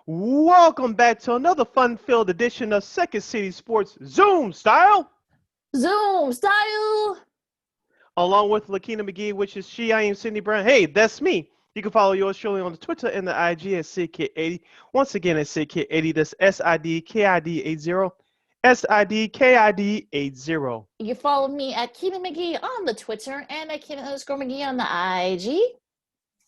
Welcome back to another fun-filled edition of Second City Sports Zoom Style. Zoom style. Along with Lakeena McGee, which is she, I am Cindy Brown. Hey, that's me. You can follow yours truly on the Twitter and the IG at SidKid80. Once again, at SidKid80. That's SIDKID80. SIDKID80. You can follow me at Keena McGee on the Twitter and at Keena_McGee on the IG.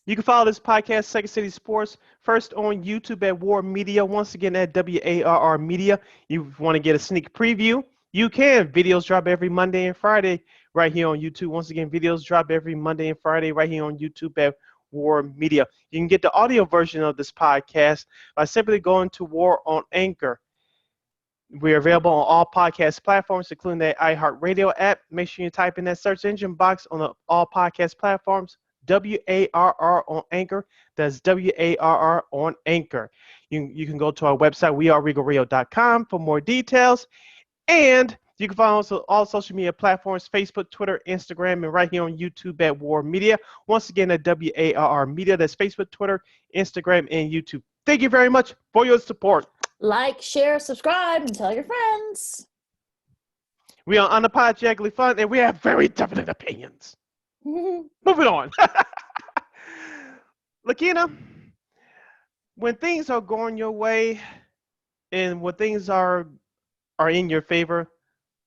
You can follow this podcast, Second City Sports, first on YouTube at War Media. Once again, at WARR Media. You want to get a sneak preview? You can. Videos drop every Monday and Friday right here on YouTube. Once again, videos drop every Monday and Friday right here on YouTube at War Media. You can get the audio version of this podcast by simply going to War on Anchor. We're available on all podcast platforms, including the iHeartRadio app. Make sure you type in that search engine box on all podcast platforms. WARR on Anchor. That's WARR on Anchor. You can go to our website, weareregalradio.com, for more details. And you can follow us on all social media platforms, Facebook, Twitter, Instagram, and right here on YouTube at War Media. Once again, at WARR Media. That's Facebook, Twitter, Instagram, and YouTube. Thank you very much for your support. Like, share, subscribe, and tell your friends. We are unapologetically fun, and we have very definite opinions. Moving on. Lakeena, when things are going your way and when things are in your favor,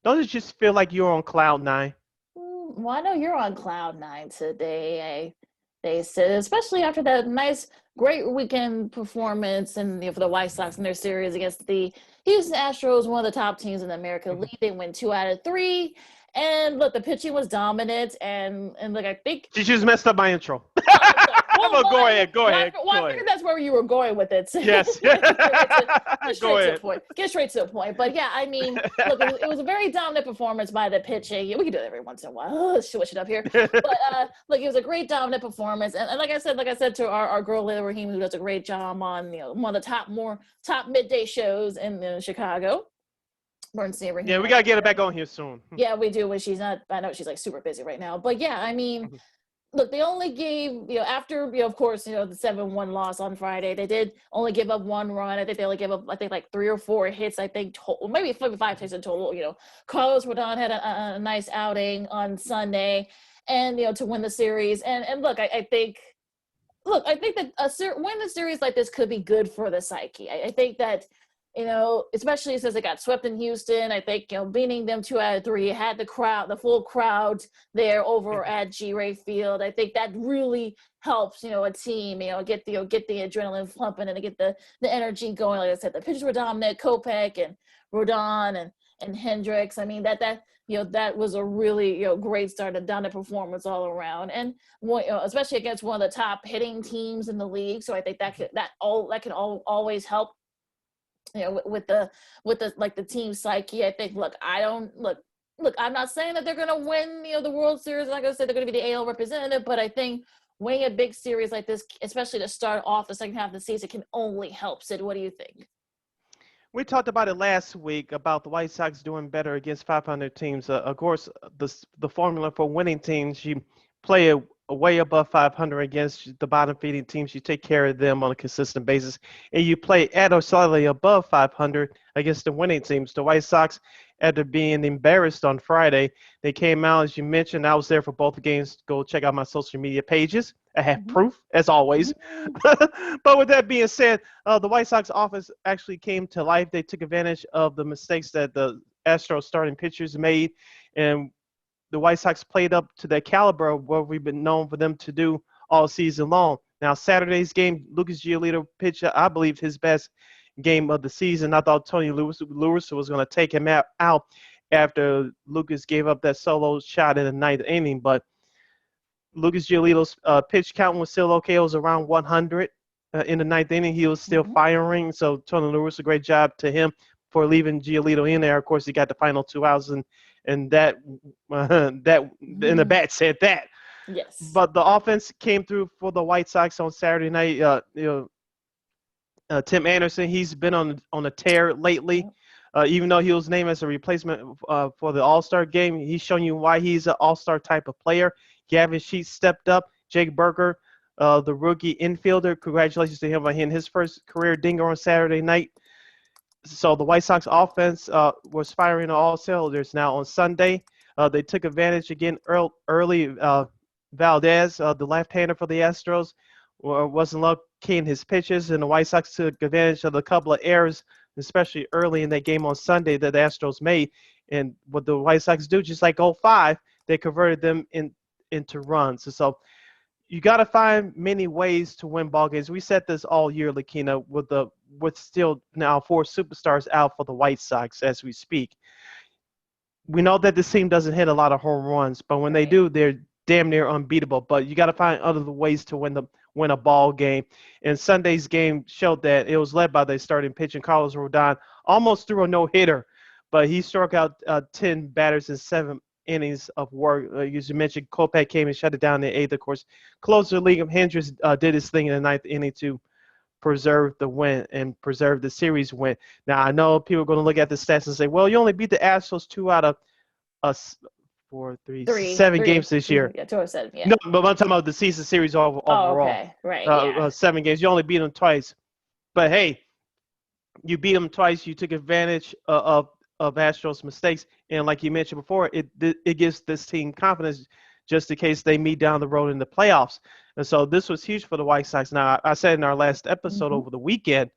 don't it just feel like you're on cloud nine? Well, I know you're on cloud nine today. They said, especially after that great weekend performance and for the White Sox in their series against the Houston Astros, one of the top teams in the American League. They win 2 out of 3. And look, the pitching was dominant, and look, I think She just messed up my intro. well, Go ahead. I figured that's where you were going with it. Yes. Go ahead. Get straight to the point. But yeah, I mean, look, it was a very dominant performance by the pitching. We can do that every once in a while. Let's switch it up here. But look, it was a great dominant performance, and like I said to our girl Leila Rahim, who does a great job on one of the top midday shows in Chicago. Yeah, we gotta get her back on here soon. Yeah, we do. When she's not, I know she's like super busy right now. But yeah, I mean, look, they only gave after of course the 7-1 loss on Friday. They did only give up 1 run. I think they only gave up like 3 or 4 hits. I think total, maybe 5 hits in total. Carlos Rodon had a nice outing on Sunday, and to win the series. And look, I think that win the series like this could be good for the psyche. I think that. Especially since they got swept in Houston, I think, beating them 2 out of 3, had the full crowd there over at G-Ray Field. I think that really helps, a team, get the adrenaline pumping and to get the energy going. Like I said, the pitchers were dominant, Kopech and Rodon and Hendricks. I mean, that was a really, great start, a dominant performance all around. And, especially against one of the top hitting teams in the league. So I think that can always help. With the team psyche. I think, I'm not saying that they're going to win, the World Series. Like I said, they're going to be the AL representative, but I think winning a big series like this, especially to start off the second half of the season, can only help. Sid, what do you think? We talked about it last week about the White Sox doing better against 500 teams. Of course, the formula for winning teams, you play way above 500 against the bottom feeding teams. You take care of them on a consistent basis, and you play at or slightly above 500 against the winning teams. The White Sox, after being embarrassed on Friday, they came out, as you mentioned. I was there for both games. Go check out my social media pages. I have proof, as always. But with that being said, the White Sox offense actually came to life. They took advantage of the mistakes that the Astros starting pitchers made, and the White Sox played up to their caliber of what we've been known for them to do all season long. Now, Saturday's game, Lucas Giolito pitched, I believe, his best game of the season. I thought Tony Lewis was going to take him out after Lucas gave up that solo shot in the 9th inning. But Lucas Giolito's pitch count was still okay. It was around 100 in the 9th inning. He was still firing. So Tony Lewis, a great job to him for leaving Giolito in there. Of course, he got the final 2 outs, and that and the bat said that. Yes. But the offense came through for the White Sox on Saturday night. Tim Anderson, he's been on a tear lately. Even though he was named as a replacement for the All-Star game, he's shown you why he's an All-Star type of player. Gavin Sheets stepped up. Jake Burger the rookie infielder. Congratulations to him on hitting his first career dinger on Saturday night. So the White Sox offense was firing on all cylinders. Now on Sunday, they took advantage again early. Valdez, the left-hander for the Astros, wasn't lucky in his pitches, and the White Sox took advantage of a couple of errors, especially early in that game on Sunday that the Astros made. And what the White Sox do, just like '05, they converted them into runs. So you got to find many ways to win ball games. We said this all year, Lakeena, with still now 4 superstars out for the White Sox as we speak. We know that this team doesn't hit a lot of home runs, but when they do, they're damn near unbeatable. But you got to find other ways to win a ball game. And Sunday's game showed that it was led by the starting pitcher, Carlos Rodon, almost threw a no-hitter, but he struck out 10 batters in 7 innings of work. As you mentioned, Kopech came and shut it down in the 8th, of course. Closer, Liam Hendricks did his thing in the 9th inning to preserve the win and preserve the series win. Now, I know people are going to look at the stats and say, well, you only beat the Astros 2 out of 7 games this year. Yeah, 2 out of 7, yeah. No, but I'm talking about the season series overall. Oh, okay. Right, yeah. 7 games. You only beat them twice. But, hey, you beat them twice. You took advantage of Astros' mistakes, and like you mentioned before, it gives this team confidence just in case they meet down the road in the playoffs. And so this was huge for the White Sox. Now, I said in our last episode over the weekend,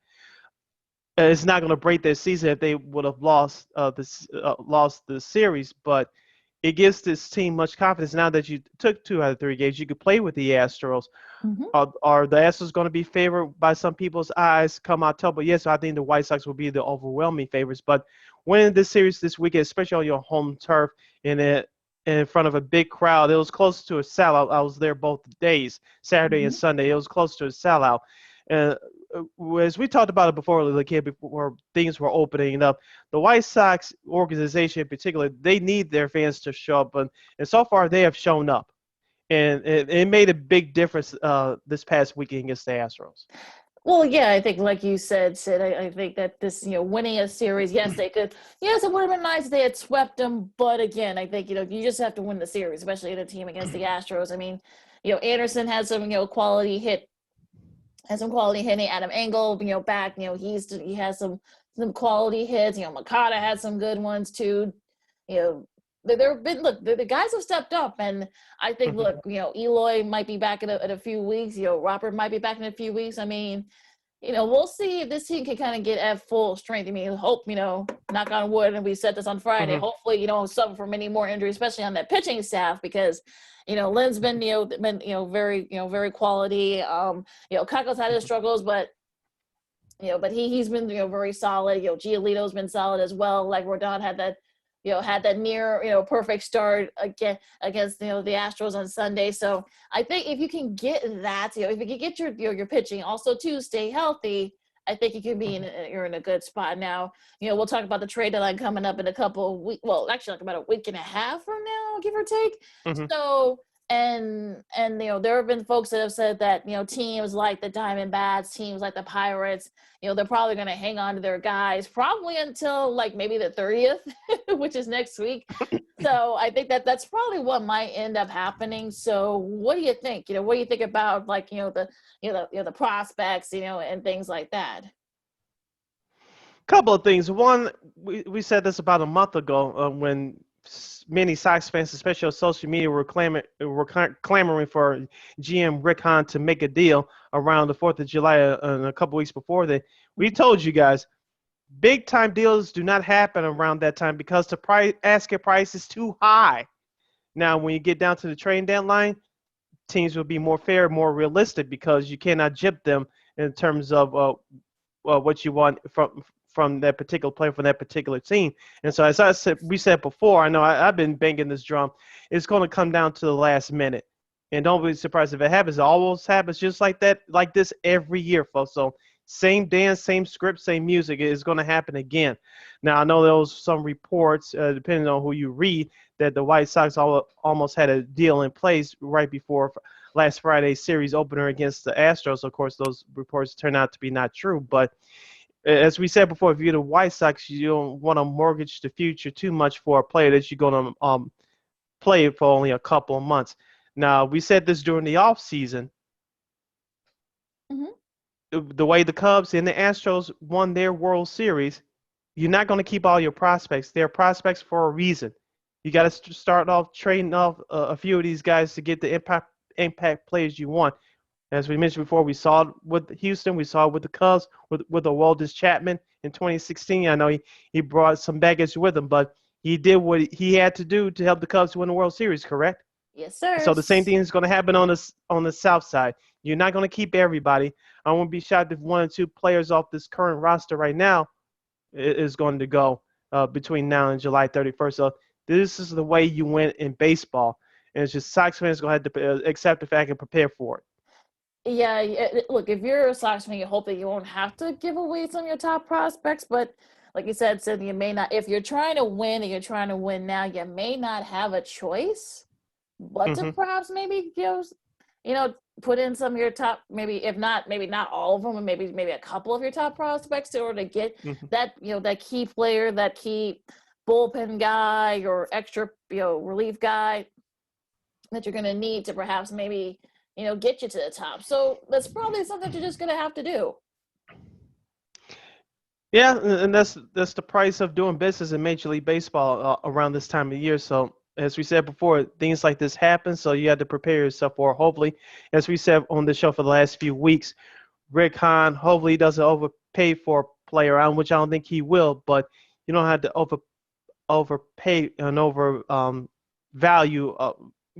it's not going to break their season if they would have lost the series, but it gives this team much confidence now that you took 2 out of 3 games. You could play with the Astros. Are the Astros going to be favored by some people's eyes come October? Yes, I think the White Sox will be the overwhelming favorites. But winning this series this weekend, especially on your home turf in front of a big crowd, it was close to a sellout. I was there both days, Saturday and Sunday. It was close to a sellout. As we talked about it before things were opening up, the White Sox organization in particular, they need their fans to show up. And so far, they have shown up. And it made a big difference this past weekend against the Astros. Well, yeah, I think like you said, Sid, I think that this, winning a series, yes, they could. Yes, it would have been nice if they had swept them. But again, I think, you just have to win the series, especially in a team against the Astros. I mean, Anderson has some, quality hitting. Adam Engel, back, he has some quality hits. Makata had some good ones too. The guys have stepped up, and I think, look, Eloy might be back in a few weeks. Robert might be back in a few weeks. I mean, we'll see if this team can kind of get at full strength. I mean, hope, knock on wood, and we said this on Friday. Hopefully, you don't suffer from any more injuries, especially on that pitching staff, because Lynn's been very quality. Kako's had his struggles, but he's been very solid. Giolito's been solid as well. Like Rodon had that near perfect start against the Astros on Sunday. So I think if you can get that, if you can get your pitching also to stay healthy, I think you can be you're in a good spot now. We'll talk about the trade deadline coming up in a couple of weeks. Well, actually, like about a week and a half from now, give or take. So, and there have been folks that have said that teams like the Diamondbacks, teams like the Pirates, they're probably going to hang on to their guys probably until like maybe the 30th, which is next week. So I think that's probably what might end up happening. So what do you think? What do you think about like the prospects, and things like that? Couple of things. One, we said this about a month ago when many Sox fans, especially on social media, were clamoring for GM Rick Hahn to make a deal around the 4th of July and a couple weeks before that. We told you guys, big time deals do not happen around that time because the asking price is too high. Now, when you get down to the trade deadline, teams will be more fair, more realistic because you cannot gyp them in terms of what you want from that particular player, from that particular team. And so as we said before, I know I've been banging this drum, it's going to come down to the last minute. And don't be surprised if it happens. It always happens just like that, like this every year, folks. So same dance, same script, same music is going to happen again. Now, I know there was some reports, depending on who you read, that the White Sox almost had a deal in place right before last Friday's series opener against the Astros. Of course, those reports turned out to be not true. But as we said before, if you're the White Sox, you don't want to mortgage the future too much for a player that you're going to play for only a couple of months. Now, we said this during the offseason. the way the Cubs and the Astros won their World Series, you're not going to keep all your prospects. They're prospects for a reason. You got to start off trading off a few of these guys to get the impact players you want. As we mentioned before, we saw it with Houston, we saw it with the Cubs, with the Aroldis Chapman in 2016. I know he brought some baggage with him, but he did what he had to do to help the Cubs win the World Series, correct? Yes, sir. So the same thing is going to happen on the South side. You're not going to keep everybody. I won't be shocked if one or two players off this current roster right now is going to go between now and July 31st. So this is the way you win in baseball, and it's just Sox fans going to have to accept the fact and prepare for it. Yeah, look, if you're a Sox fan, you hope that you won't have to give away some of your top prospects. But like you said, you may not. If you're trying to win and you're trying to win now, you may not have a choice, but to perhaps maybe put in some of your top, maybe if not, maybe not all of them, and maybe a couple of your top prospects in order to get that that key player, that key bullpen guy or extra relief guy that you're going to need to perhaps maybe get you to the top. So that's probably something you're just going to have to do. Yeah, and that's the price of doing business in Major League Baseball around this time of year. So as we said before, things like this happen, so you have to prepare yourself for it. Hopefully, as we said on the show for the last few weeks, Rick Hahn, hopefully he doesn't overpay for a player, which I don't think he will, but you don't have to overpay and value,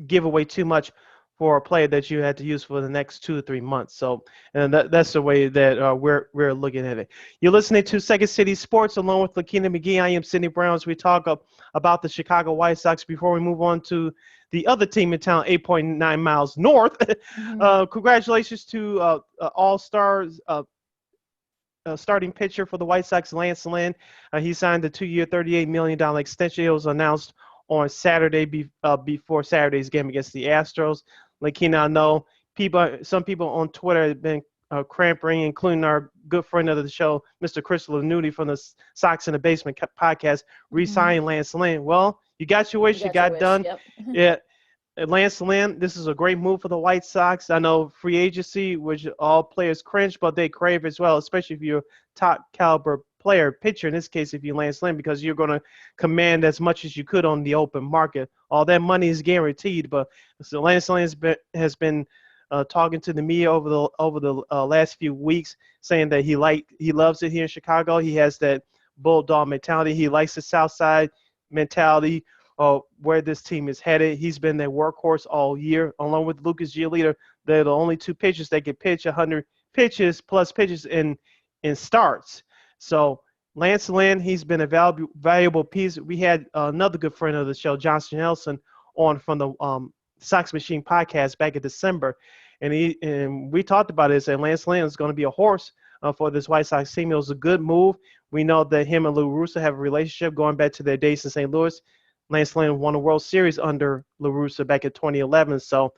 give away too much for a player that you had to use for the next 2 to 3 months. So, and that's the way that we're looking at it. You're listening to Second City Sports along with Lakeena McGee. I am Sidney Brown as we talk about the Chicago White Sox. Before we move on to the other team in town, 8.9 miles north, congratulations to All-Stars starting pitcher for the White Sox, Lance Lynn. He signed a 2-year, $38 million extension. It was announced on Saturday before Saturday's game against the Astros. Lakeena, I know some people on Twitter have been cramping, including our good friend of the show, Mr. Chris Lanuti from the Sox in the Basement podcast, re-signing Lance Lynn. Well, you got your wish, you got done. Yep. Yeah. Lance Lynn, this is a great move for the White Sox. I know free agency, which all players cringe, but they crave as well, especially if you're a top caliber player, pitcher in this case, if you Lance Lynn, because you're going to command as much as you could on the open market. All that money is guaranteed, but so Lance Lynn has been talking to the media over the last few weeks, saying that he loves it here in Chicago. He has that bulldog mentality. He likes the South Side mentality. Where this team is headed. He's been their workhorse all year, along with Lucas Giolito. They're the only two pitchers that can pitch 100 pitches plus pitches in starts. So Lance Lynn, he's been a valuable piece. We had another good friend of the show, Johnson Nelson, on from the Sox Machine podcast back in December, and we talked about it. And Lance Lynn is going to be a horse for this White Sox team. It was a good move. We know that him and Lou Russo have a relationship going back to their days in St. Louis. Lance Lynn won a World Series under La Russa back in 2011. So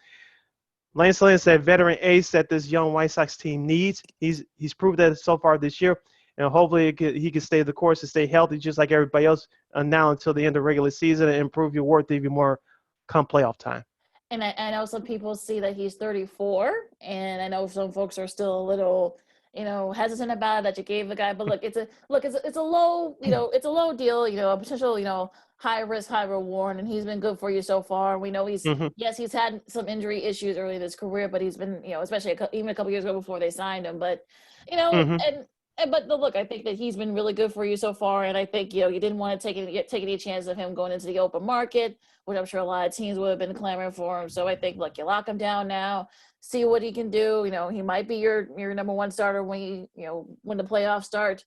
Lance Lynn is that veteran ace that this young White Sox team needs. He's proved that so far this year, and hopefully he can stay the course and stay healthy just like everybody else now until the end of the regular season and improve your worth even more come playoff time. And I know some people see that he's 34, and I know some folks are still a little hesitant about it that you gave the guy. But look, it's a low, it's a low deal, a potential, high risk, high reward, and he's been good for you so far. We know he's had some injury issues early in his career, but he's been, especially even a couple years ago before they signed him. But but look, I think that he's been really good for you so far, and I think you didn't want to take any chance of him going into the open market, which I'm sure a lot of teams would have been clamoring for him. So I think, look, you lock him down now, see what he can do. He might be your number one starter when when the playoffs start.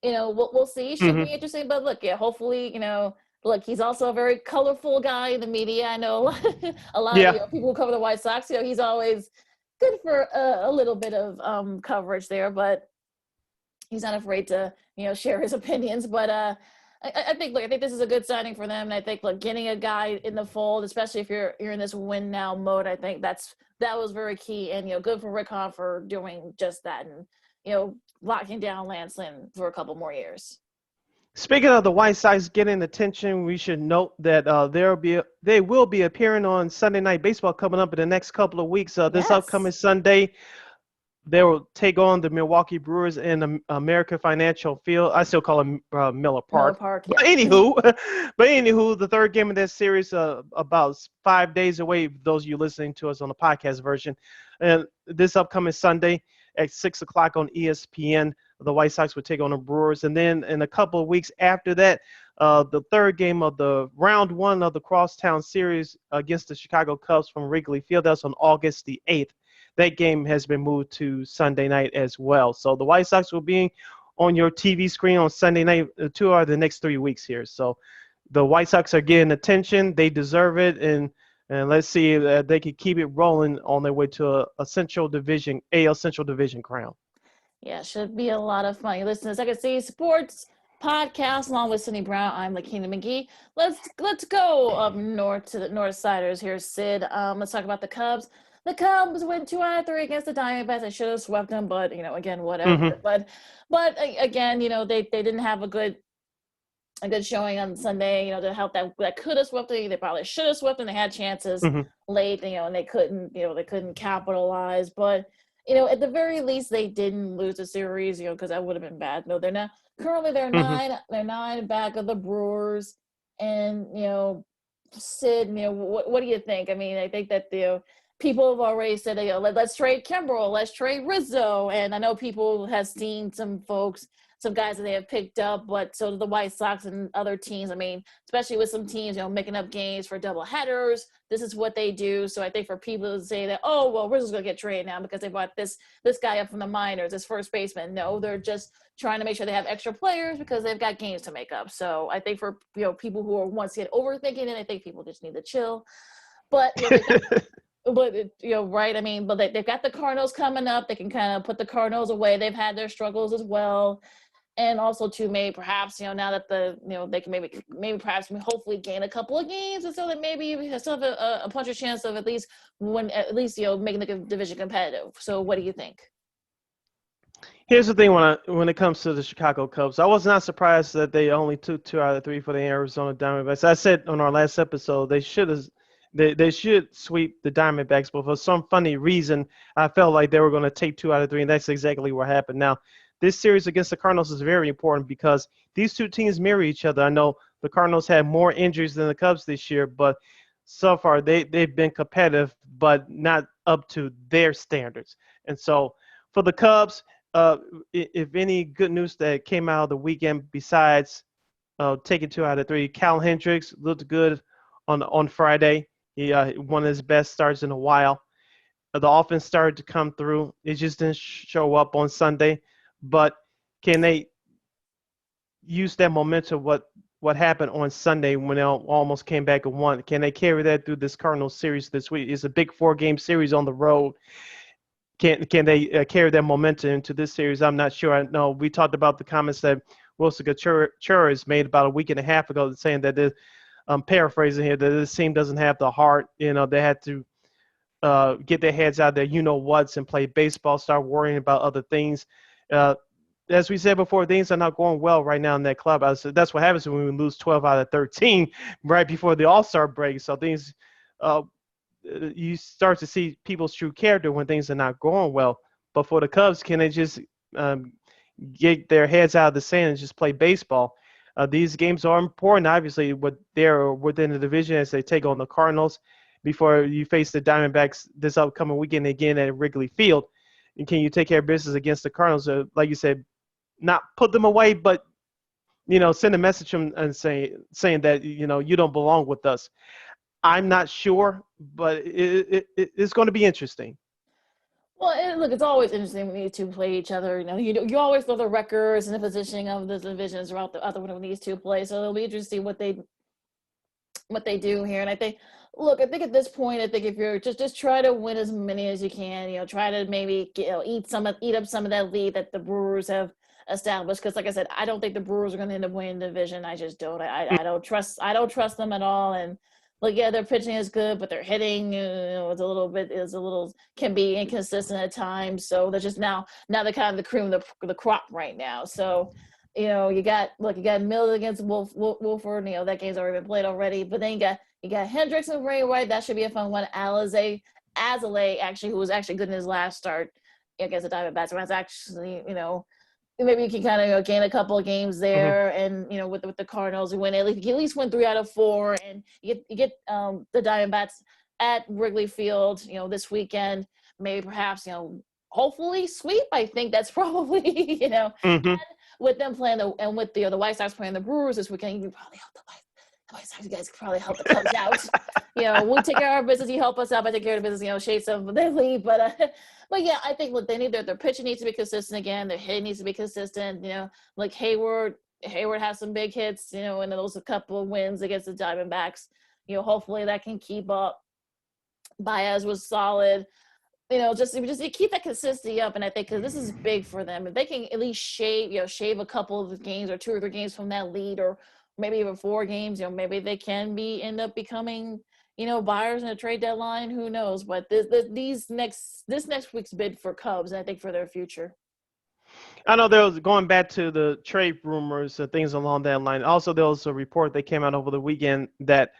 We'll see. Should be interesting. But look, hopefully, look, he's also a very colorful guy in the media. I know a lot of people who cover the White Sox. He's always good for a little bit of coverage there, but he's not afraid to share his opinions. But I think this is a good signing for them, and I think getting a guy in the fold, especially if you're in this win now mode, I think that was very key, and good for Rick Hahn for doing just that, and locking down Lance Lynn for a couple more years. Speaking of the White Sox getting attention, we should note that they will be appearing on Sunday Night Baseball coming up in the next couple of weeks. This upcoming Sunday, They will take on the Milwaukee Brewers in the American Financial Field. I still call it Miller Miller Park. Park, But yeah. anywho, the third game of that series, about 5 days away. Those of you listening to us on the podcast version, and this upcoming Sunday at 6 o'clock on ESPN, the White Sox will take on the Brewers, and then in a couple of weeks after that, the third game of the round one of the Crosstown Series against the Chicago Cubs from Wrigley Field. That's on August the 8th. That game has been moved to Sunday night as well. So the White Sox will be on your TV screen on Sunday night, 2 out of the next 3 weeks here. So the White Sox are getting attention. They deserve it. And let's see if they can keep it rolling on their way to a Central Division, AL Central Division crown. Yeah, should be a lot of fun. You listen to Second City Sports Podcast along with Cindy Brown. I'm Lakeena McGee. Let's go up north to the North Siders here, Sid. Let's talk about the Cubs. The Cubs went 2 out of 3 against the Diamondbacks. I should have swept them, but again, whatever. Mm-hmm. But again, they didn't have a good showing on Sunday. To help that could have swept them. They probably should have swept them. They had chances late, and they couldn't capitalize. But at the very least, they didn't lose the series. Because that would have been bad. No, they're not. Currently, they're nine. They're 9 back of the Brewers, and Sid. What do you think? I mean, I think that people have already said, let's trade Kimbrel, let's trade Rizzo. And I know people have seen some guys that they have picked up, but so do the White Sox and other teams. I mean, especially with some teams, making up games for double headers. This is what they do. So I think for people to say that, oh, well, Rizzo's going to get traded now because they brought this guy up from the minors, this first baseman. No, they're just trying to make sure they have extra players because they've got games to make up. So I think for, people who are once again overthinking it, I think people just need to chill. But, right. I mean, but they've got the Cardinals coming up. They can kind of put the Cardinals away. They've had their struggles as well. And also too, maybe perhaps, now that they can maybe perhaps hopefully gain a couple of games, and so that maybe you still have a puncher's chance of at least making the division competitive. So what do you think? Here's the thing when it comes to the Chicago Cubs, I was not surprised that they only took 2 out of 3 for the Arizona Diamondbacks. I said on our last episode they should sweep the Diamondbacks, but for some funny reason, I felt like they were going to take 2 out of 3, and that's exactly what happened. Now, this series against the Cardinals is very important because these two teams mirror each other. I know the Cardinals had more injuries than the Cubs this year, but so far they've been competitive, but not up to their standards. And so for the Cubs, if any good news that came out of the weekend besides taking 2 out of 3, Cal Hendricks looked good on Friday. He one of his best starts in a while. The offense started to come through. It just didn't show up on Sunday. But can they use that momentum, what happened on Sunday when they almost came back and won? Can they carry that through this Cardinals series this week? It's a big 4-game series on the road. Can they carry that momentum into this series? I'm not sure. I know we talked about the comments that Wilson Contreras made about a week and a half ago, saying that I'm paraphrasing here, that this team doesn't have the heart. They had to get their heads out there, whats, and play baseball, start worrying about other things. As we said before, things are not going well right now in that club. That's what happens when we lose 12 out of 13 right before the All-Star break. So things, you start to see people's true character when things are not going well. But for the Cubs, can they just get their heads out of the sand and just play baseball? These games are important, obviously, they're within the division as they take on the Cardinals before you face the Diamondbacks this upcoming weekend again at Wrigley Field. And can you take care of business against the Cardinals? Like you said, not put them away, but send a message and saying that you don't belong with us. I'm not sure, but it's going to be interesting. Well, look, it's always interesting when these two play each other. You always know the records and the positioning of the divisions throughout the other one when these two play. So it'll be interesting what they do here. And I think at this point, I think if you're just try to win as many as you can, try to maybe eat up some of that lead that the Brewers have established. Because like I said, I don't think the Brewers are going to end up winning the division. I just don't. I don't trust them at all. And their pitching is good, but their hitting can be inconsistent at times. So they're just now they're kind of the cream of the crop right now. So. You got Mills against Wolford. That game's already been played already. But then you got Hendricks and Ray White. That should be a fun one. Azalea, actually, who was actually good in his last start. against the Diamondbacks. That's actually, maybe you can kind of gain a couple of games there, and with the Cardinals, you at least win 3 out of 4, and you get the Diamondbacks at Wrigley Field, this weekend. Maybe perhaps hopefully sweep. I think that's probably and with them playing and with the White Sox playing the Brewers this weekend, you can probably help the White Sox. You guys can probably help the Cubs out. We take care of our business. You help us out. I take care of the business. Shade some of their lead, but yeah, I think look, they need their pitching needs to be consistent again. Their hitting needs to be consistent. Like Hayward has some big hits. And those a couple of wins against the Diamondbacks. Hopefully that can keep up. Baez was solid. Just keep that consistency up, and I think because this is big for them, if they can at least shave a couple of games or 2 or 3 games from that lead, or maybe even 4 games, maybe they can end up becoming buyers in a trade deadline. Who knows? But this next week's bid for Cubs, and I think for their future. I know there was, going back to the trade rumors and things along that line. Also, there was a report that came out over the weekend that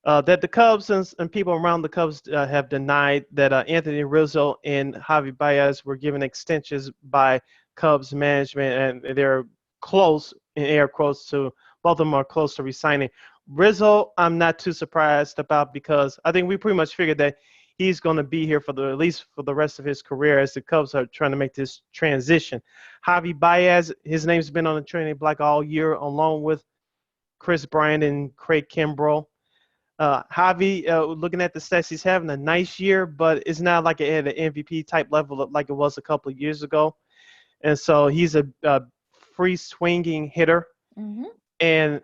the Cubs and people around the Cubs have denied that Anthony Rizzo and Javi Baez were given extensions by Cubs management, and they're close, in air quotes, to both of them are close to resigning. Rizzo, I'm not too surprised about, because I think we pretty much figured that he's going to be here at least for the rest of his career, as the Cubs are trying to make this transition. Javi Baez, his name's been on the trading block all year, along with Chris Bryant and Craig Kimbrell. Javi, looking at the stats, he's having a nice year, but it's not like at an MVP type level like it was a couple of years ago. And so he's a free swinging hitter. Mm-hmm. And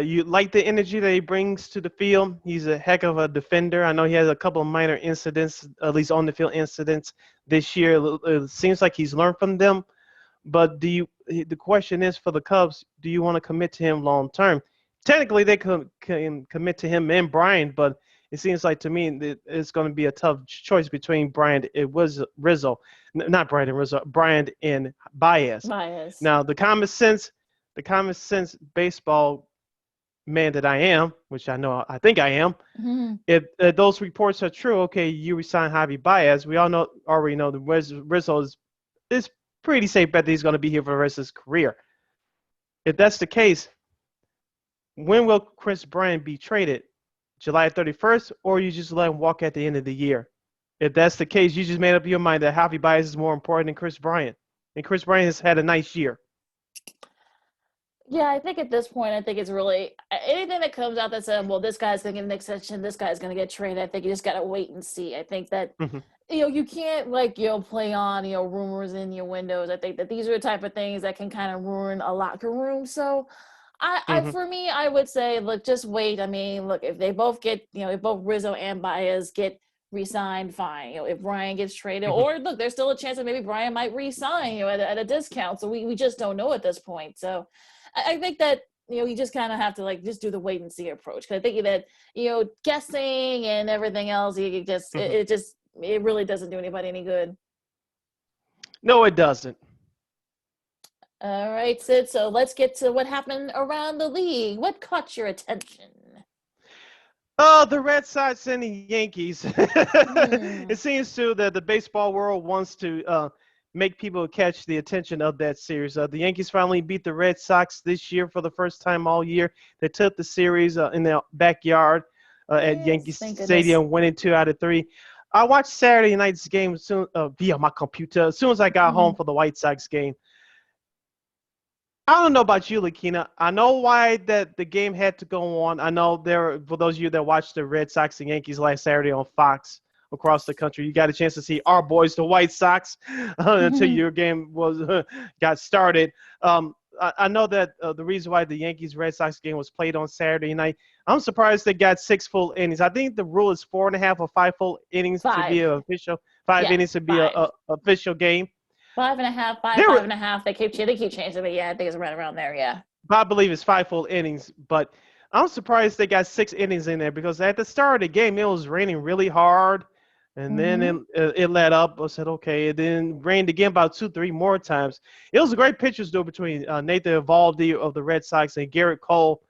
you like the energy that he brings to the field. He's a heck of a defender. I know he has a couple of minor incidents, at least on the field incidents this year. It seems like he's learned from them. But the question is, for the Cubs, do you want to commit to him long term? Technically, they can commit to him and Bryant, but it seems like to me that it's going to be a tough choice between Bryant and Rizzo. Not Bryant and Rizzo, Bryant and Baez. Now, the common sense baseball man that I am, which I think I am, if those reports are true, okay, you resign Javi Baez. We already know that Rizzo is pretty safe bet that he's going to be here for the rest of his career. If that's the case, when will Chris Bryant be traded? July 31st, or you just let him walk at the end of the year? If that's the case, you just made up your mind that Javi Baez is more important than Chris Bryant. And Chris Bryant has had a nice year. Yeah, I think at this point, I think it's really anything that comes out that says, well, this guy's going to get an extension, this guy's going to get traded. I think you just got to wait and see. I think that, you can't play on, rumors in your windows. I think that these are the type of things that can kind of ruin a locker room. So for me, I would say, look, just wait. I mean, look, if they both get, if both Rizzo and Baez get re-signed, fine. If Brian gets traded, or look, there's still a chance that maybe Brian might re-sign, at a discount. So we just don't know at this point. So I think that, you just kind of have to just do the wait and see approach. Because I think that, guessing and everything else, it really doesn't do anybody any good. No, it doesn't. All right, Sid. So let's get to what happened around the league. What caught your attention? Oh, the Red Sox and the Yankees. It seems to that the baseball world wants to make people catch the attention of that series. The Yankees finally beat the Red Sox this year for the first time all year. They took the series in their backyard at Yankee Stadium, winning 2 out of 3. I watched Saturday night's game via my computer as soon as I got home for the White Sox game. I don't know about you, Lakeena. I know why that the game had to go on. I know for those of you that watched the Red Sox and Yankees last Saturday on Fox across the country, you got a chance to see our boys, the White Sox, until your game got started. I know that the reason why the Yankees-Red Sox game was played on Saturday night, I'm surprised they got 6 full innings. I think the rule is 4.5 or 5 full innings to be an official. 5 innings to be an official game. 5.5, 5.5. They keep changing it, but yeah, I think it's right around there. Yeah. I believe it's 5 full innings, but I'm surprised they got 6 innings in there, because at the start of the game it was raining really hard, and then it let up. I said okay, it then rained again about 2-3 more times. It was a great pitchers duel between Nathan Eovaldi of the Red Sox and Garrett Cole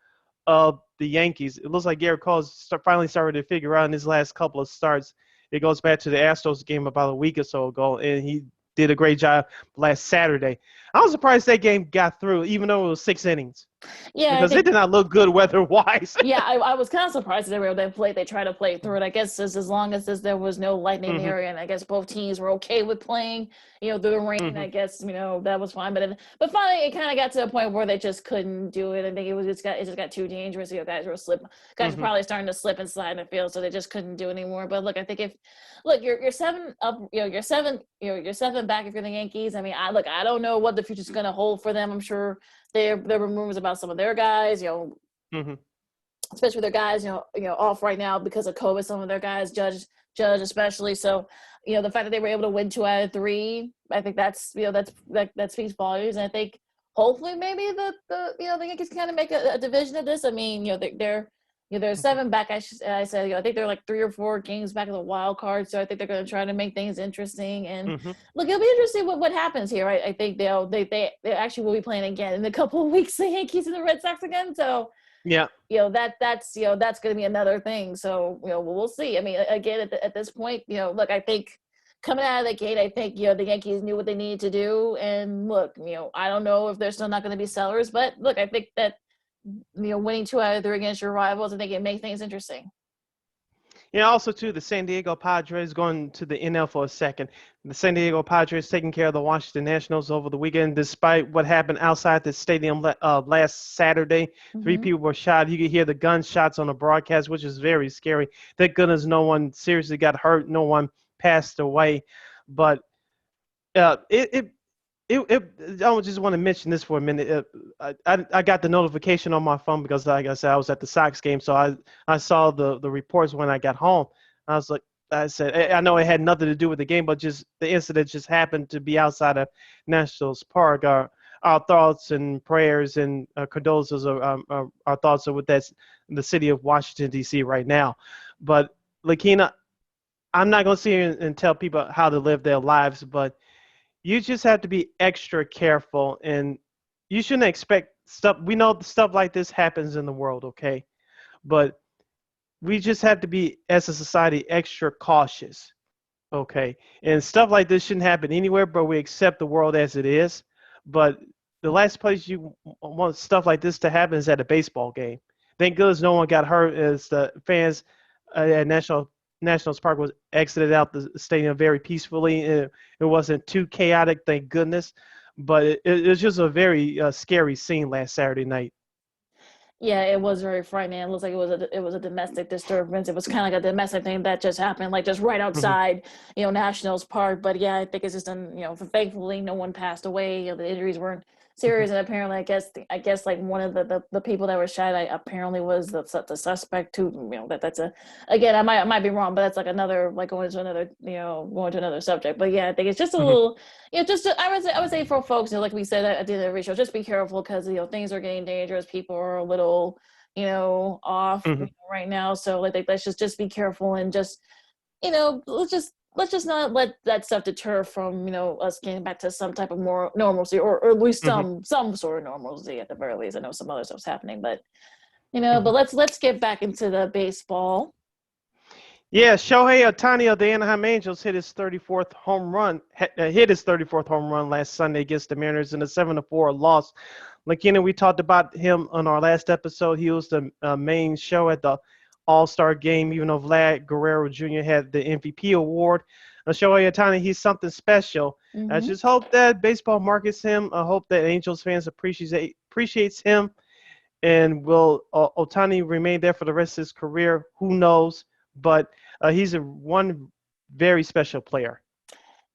of the Yankees. It looks like Garrett Cole finally started to figure out in his last couple of starts. It goes back to the Astros game about a week or so ago, and he did a great job last Saturday. I was surprised that game got through, even though it was 6 innings, Yeah, I because it think. did not look good weather-wise. Yeah, I was kind of surprised that they were able to play. They tried to play through it. I guess as long as there was no lightning Hmm. area, and I guess both teams were okay with playing, through the rain. Hmm. I guess that was fine. But finally, it kind of got to a point where they just couldn't do it. I think it just got too dangerous. Guys were Hmm. probably starting to slip and slide in the field, so they just couldn't do it anymore. But look, I think if look, you're 7 up, you're 7 back if you're the Yankees. I mean, I don't know what the future's going to hold for them. I'm sure there were rumors about some of their guys, Hmm. especially with their guys, off right now because of COVID. Some of their guys, Judge especially. So, the fact that they were able to win 2 out of 3, I think that speaks volumes. And I think hopefully maybe the Yankees kind of make a division of this. I mean, they're 7 back. I said, I think they're like 3 or 4 games back of the wild card. So I think they're going to try to make things interesting. And Hmm. look, it'll be interesting what happens here. I think they actually will be playing again in a couple of weeks. The Yankees and the Red Sox again. So Yeah. that's going to be another thing. So we'll see. I mean, again, at this point, look, I think coming out of the gate, I think the Yankees knew what they needed to do. And look, I don't know if they're still not going to be sellers, but look, I think that winning 2 out of 3 against your rivals, I think it makes things interesting. Yeah, also too, the San Diego Padres, going to the NL for a second. The San Diego Padres taking care of the Washington Nationals over the weekend, despite what happened outside the stadium last Saturday. 3 Mm-hmm. people were shot. You could hear the gunshots on the broadcast, which is very scary. Thank goodness no one seriously got hurt. No one passed away. But uh, it, it I just want to mention this for a minute. I got the notification on my phone because, like I said, I was at the Sox game, so I saw the reports when I got home. I was like, I said, I know it had nothing to do with the game, but just the incident just happened to be outside of Nationals Park. Our thoughts and prayers and condolences our thoughts are with the city of Washington D.C. right now. But Lakeena, I'm not going to sit here and tell people how to live their lives, but you just have to be extra careful, and you shouldn't expect stuff. We know stuff like this happens in the world, okay? But we just have to be, as a society, extra cautious, okay? And stuff like this shouldn't happen anywhere, but we accept the world as it is. But the last place you want stuff like this to happen is at a baseball game. Thank goodness no one got hurt, as the fans at Nationals Park was exited out the stadium very peacefully. It wasn't too chaotic, thank goodness. But it was just a very scary scene last Saturday night. Yeah, it was very frightening. It looks like it was a domestic disturbance. It was kind of like a domestic thing that just happened, like just right Hmm. outside, Nationals Park. But yeah, I think it's just thankfully no one passed away. The injuries weren't Hmm. serious, and apparently, I guess like one of the people that were shot, apparently was the suspect too. That's a again, I might be wrong, but that's like another like going to another subject. But yeah, I think it's just a Hmm. little I would say for folks, like we said at the end of the show, just be careful because things are getting dangerous. People are a little, off Hmm. right now. So I think let's just be careful and just, let's just not let that stuff deter from us getting back to some type of more normalcy, or at least Hmm. some sort of normalcy at the very least. I know some other stuff's happening, but Hmm. but let's get back into the baseball. Yeah, Shohei Ohtani of the Anaheim Angels hit his 34th home run. Hit his 34th home run last Sunday against the Mariners in a 7-4 loss. Like, we talked about him on our last episode. He was the main show at the All-Star game, even though Vlad Guerrero Jr. had the MVP award. Shohei Ohtani, he's something special. I Mm-hmm. just hope that baseball markets him. I hope that Angels fans appreciates him, and will Ohtani remain there for the rest of his career? Who knows? But he's one very special player.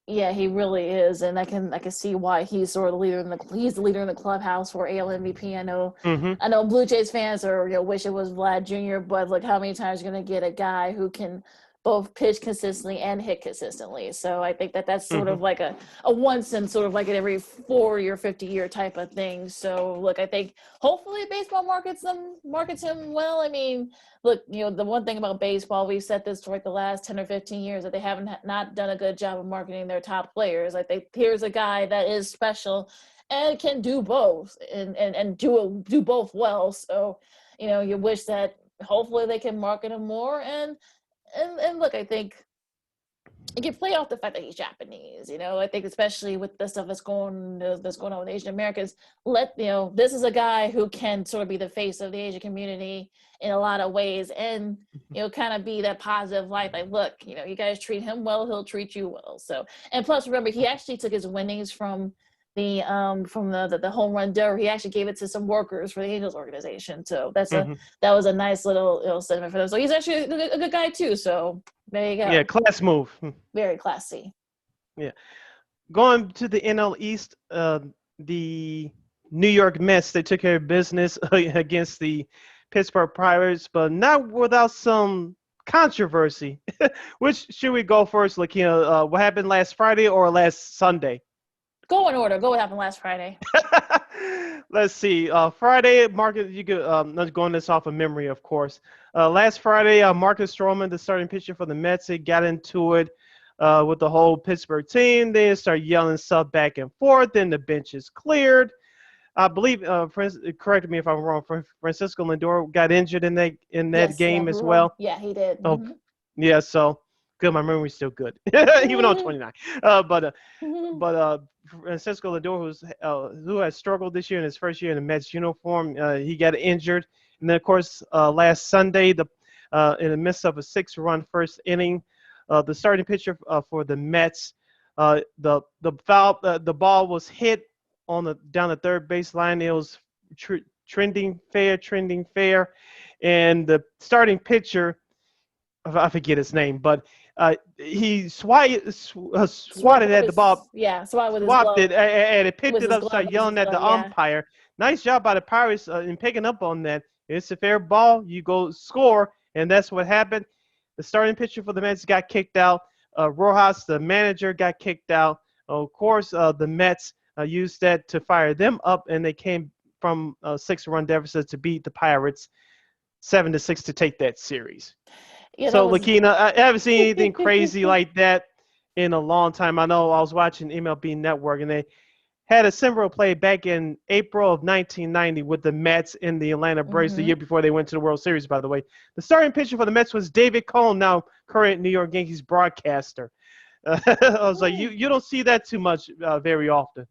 Yeah, he really is, and I can see why he's sort of he's the leader in the clubhouse for AL MVP. Hmm. I know Blue Jays fans are wish it was Vlad Jr., but look how many times you're gonna get a guy who can both pitch consistently and hit consistently. So I think that's sort Hmm. of like a once in sort of like an every 40 or 50-year type of thing. So look, I think hopefully baseball markets him well. I mean, look, the one thing about baseball, we've said this for like the last 10 or 15 years, that they haven't not done a good job of marketing their top players. I think here's a guy that is special and can do both and do both well. So, you wish that hopefully they can market him more. And look, I think you can play off the fact that he's Japanese. I think especially with the stuff that's going on with Asian Americans, this is a guy who can sort of be the face of the Asian community in a lot of ways, and kind of be that positive light. Like, look, you guys treat him well, he'll treat you well. So, and plus, remember, he actually took his winnings from the home run derby. He actually gave it to some workers for the Angels organization. So that was a nice little sentiment for them. So he's actually a good guy too. So there you go. Yeah, class move. Very classy. Yeah. Going to the NL East, the New York Mets, they took care of business against the Pittsburgh Pirates, but not without some controversy. Which should we go first, Lakeena? What happened last Friday or last Sunday? Go in order. Go what happened last Friday. Let's see. Friday, Marcus, you could not going this off of memory, of course. Last Friday, Marcus Stroman, the starting pitcher for the Mets, he got into it with the whole Pittsburgh team. They started yelling stuff back and forth. Then the bench is cleared. I believe, correct me if I'm wrong, Francisco Lindor got injured in that game as well. Yeah, he did. Oh, yeah. So good. My memory's still good, even on 29. But Francisco Lindor, who has struggled this year in his first year in the Mets uniform, he got injured. And then, of course, last Sunday, in the midst of a 6-run first inning, the starting pitcher for the Mets, the ball was hit down the third baseline. It was trending fair, and the starting pitcher, I forget his name, but he swatted at the ball. Yeah, swapped it, and it picked it up, started yelling at the umpire. Nice job by the Pirates in picking up on that. It's a fair ball. You go score, and that's what happened. The starting pitcher for the Mets got kicked out. Rojas, the manager, got kicked out. Of course, the Mets used that to fire them up, and they came from a 6-run deficit to beat the Pirates 7-6 to take that series. So, Lakeena, I haven't seen anything crazy like that in a long time. I know I was watching MLB Network, and they had a similar play back in April of 1990 with the Mets in the Atlanta Braves, the year before they went to the World Series, by the way. The starting pitcher for the Mets was David Cone, now current New York Yankees broadcaster. I was like, you don't see that too much very often.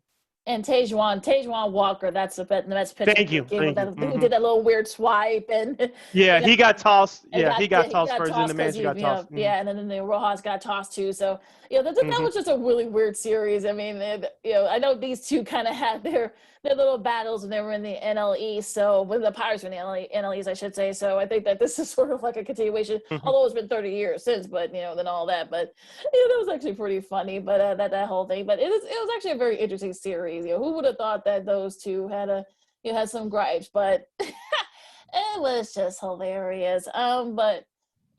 And Tejuan Walker, that's the Mets pitcher. Thank you. Who did that little weird swipe and he got tossed. Yeah, he got tossed first, and the manager got tossed. Yeah, and then the Rojas got tossed too. So that was just a really weird series. I mean, I know these two kind of had their little battles when they were in the NL East. So when the Pirates were in the NL East, I should say. So I think that this is sort of like a continuation, although it's been 30 years since. But then all that. But that was actually pretty funny. But that whole thing. But it was actually a very interesting series. Who would have thought that those two had some gripes? But it was just hilarious. But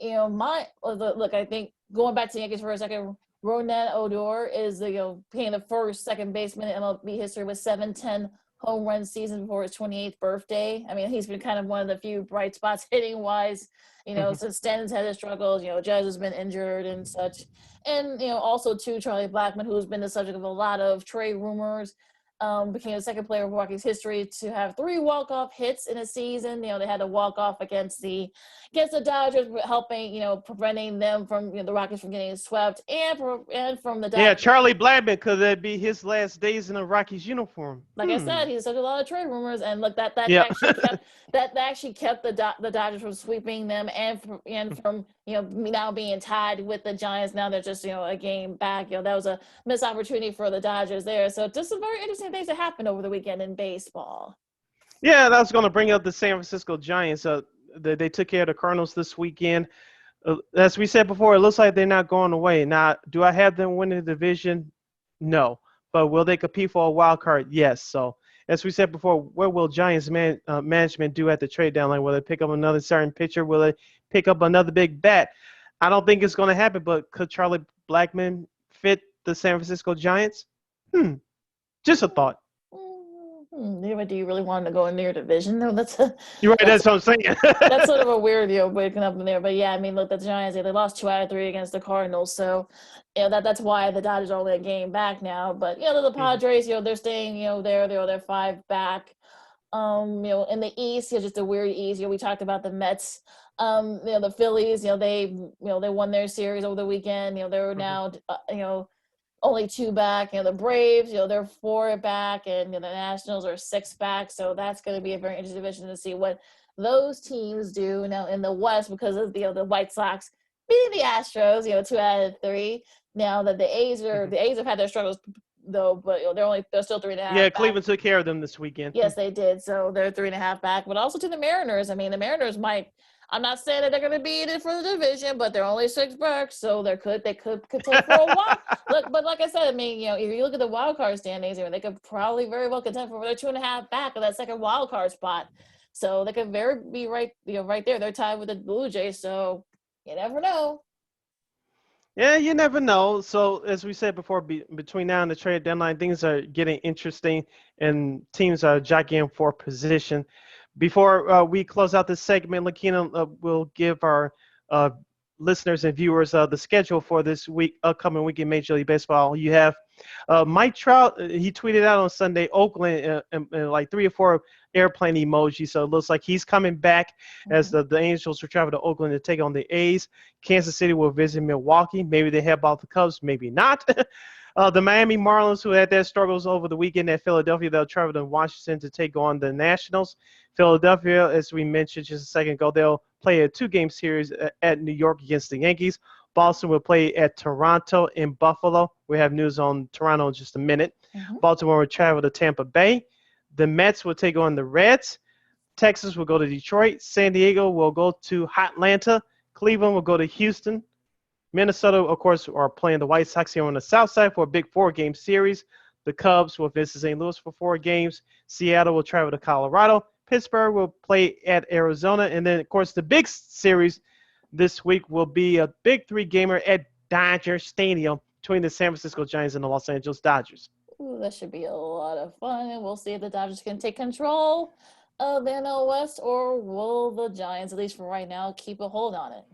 look, I think going back to the Yankees for a second, Ronald Odor is being the first second baseman in MLB history with 710 home run season before his 28th birthday. I mean, he's been kind of one of the few bright spots hitting wise. Since Stanton's had his struggles, Judge has been injured and such, and also too Charlie Blackmon, who's been the subject of a lot of trade rumors. Became the second player in Rockies history to have 3 walk-off hits in a season. They had a walk-off against the Dodgers, helping, preventing them from the Rockies from getting swept, and from the Dodgers. Yeah, Charlie Blackmon, could that be his last days in a Rockies uniform? Like I said, he's such a lot of trade rumors, and look, that actually kept the Dodgers from sweeping them, and from now being tied with the Giants. Now they're just a game back. That was a missed opportunity for the Dodgers there. So just some very interesting things that happened over the weekend in baseball. Yeah, that was going to bring up the San Francisco Giants. They took care of the Cardinals this weekend. As we said before, it looks like they're not going away. Now, do I have them winning the division? No. But will they compete for a wild card? Yes. So, as we said before, what will Giants management do at the trade deadline? Will they pick up another starting pitcher? Will they pick up another big bat? I don't think it's going to happen, but could Charlie Blackmon fit the San Francisco Giants? Just a thought. Do you really want to go in their division? No, you're right. That's what I'm saying. That's sort of a weird, waking up in there. But yeah, I mean, look, the Giants, they lost 2 out of 3 against the Cardinals, so that's why the Dodgers are only a game back now. But the Padres, they're staying, they're 5 back In the East, just a weird East. We talked about the Mets. The Phillies, they won their series over the weekend. They're now, only 2 back. The Braves, they're 4 back, and the Nationals are 6 back. So that's going to be a very interesting division to see what those teams do now in the West, because of the White Sox beating the Astros, 2 out of 3. Now that the A's have had their struggles though, but they're still 3.5 back. Cleveland took care of them this weekend. Yes, they did. So they're 3.5 back, but also to the Mariners. I mean, the Mariners might. I'm not saying that they're going to be in it for the division, but they're only 6 back, so they could contend for a while. But like I said, I mean, if you look at the wild card standings, they could probably very well contend for their 2.5 back of that second wild card spot. So they could be right there. They're tied with the Blue Jays, so you never know. Yeah, you never know. So as we said before, between now and the trade deadline, things are getting interesting, and teams are jockeying for position. Before we close out this segment, Lakeena will give our listeners and viewers the schedule for this upcoming week in Major League Baseball. You have Mike Trout. He tweeted out on Sunday, Oakland, and like 3 or 4 airplane emojis. So it looks like he's coming back as the Angels will travel to Oakland to take on the A's. Kansas City will visit Milwaukee. Maybe they have off the Cubs, maybe not. The Miami Marlins, who had their struggles over the weekend at Philadelphia, they'll travel to Washington to take on the Nationals. Philadelphia, as we mentioned just a second ago, they'll play a 2-game series at New York against the Yankees. Boston will play at Toronto and Buffalo. We have news on Toronto in just a minute. Baltimore will travel to Tampa Bay. The Mets will take on the Reds. Texas will go to Detroit. San Diego will go to Atlanta. Cleveland will go to Houston. Minnesota, of course, are playing the White Sox here on the south side for a big 4-game series. The Cubs will visit St. Louis for 4 games. Seattle will travel to Colorado. Pittsburgh will play at Arizona. And then, of course, the big series this week will be a big 3-gamer at Dodger Stadium between the San Francisco Giants and the Los Angeles Dodgers. Ooh, that should be a lot of fun. And we'll see if the Dodgers can take control of the NL West, or will the Giants, at least for right now, keep a hold on it?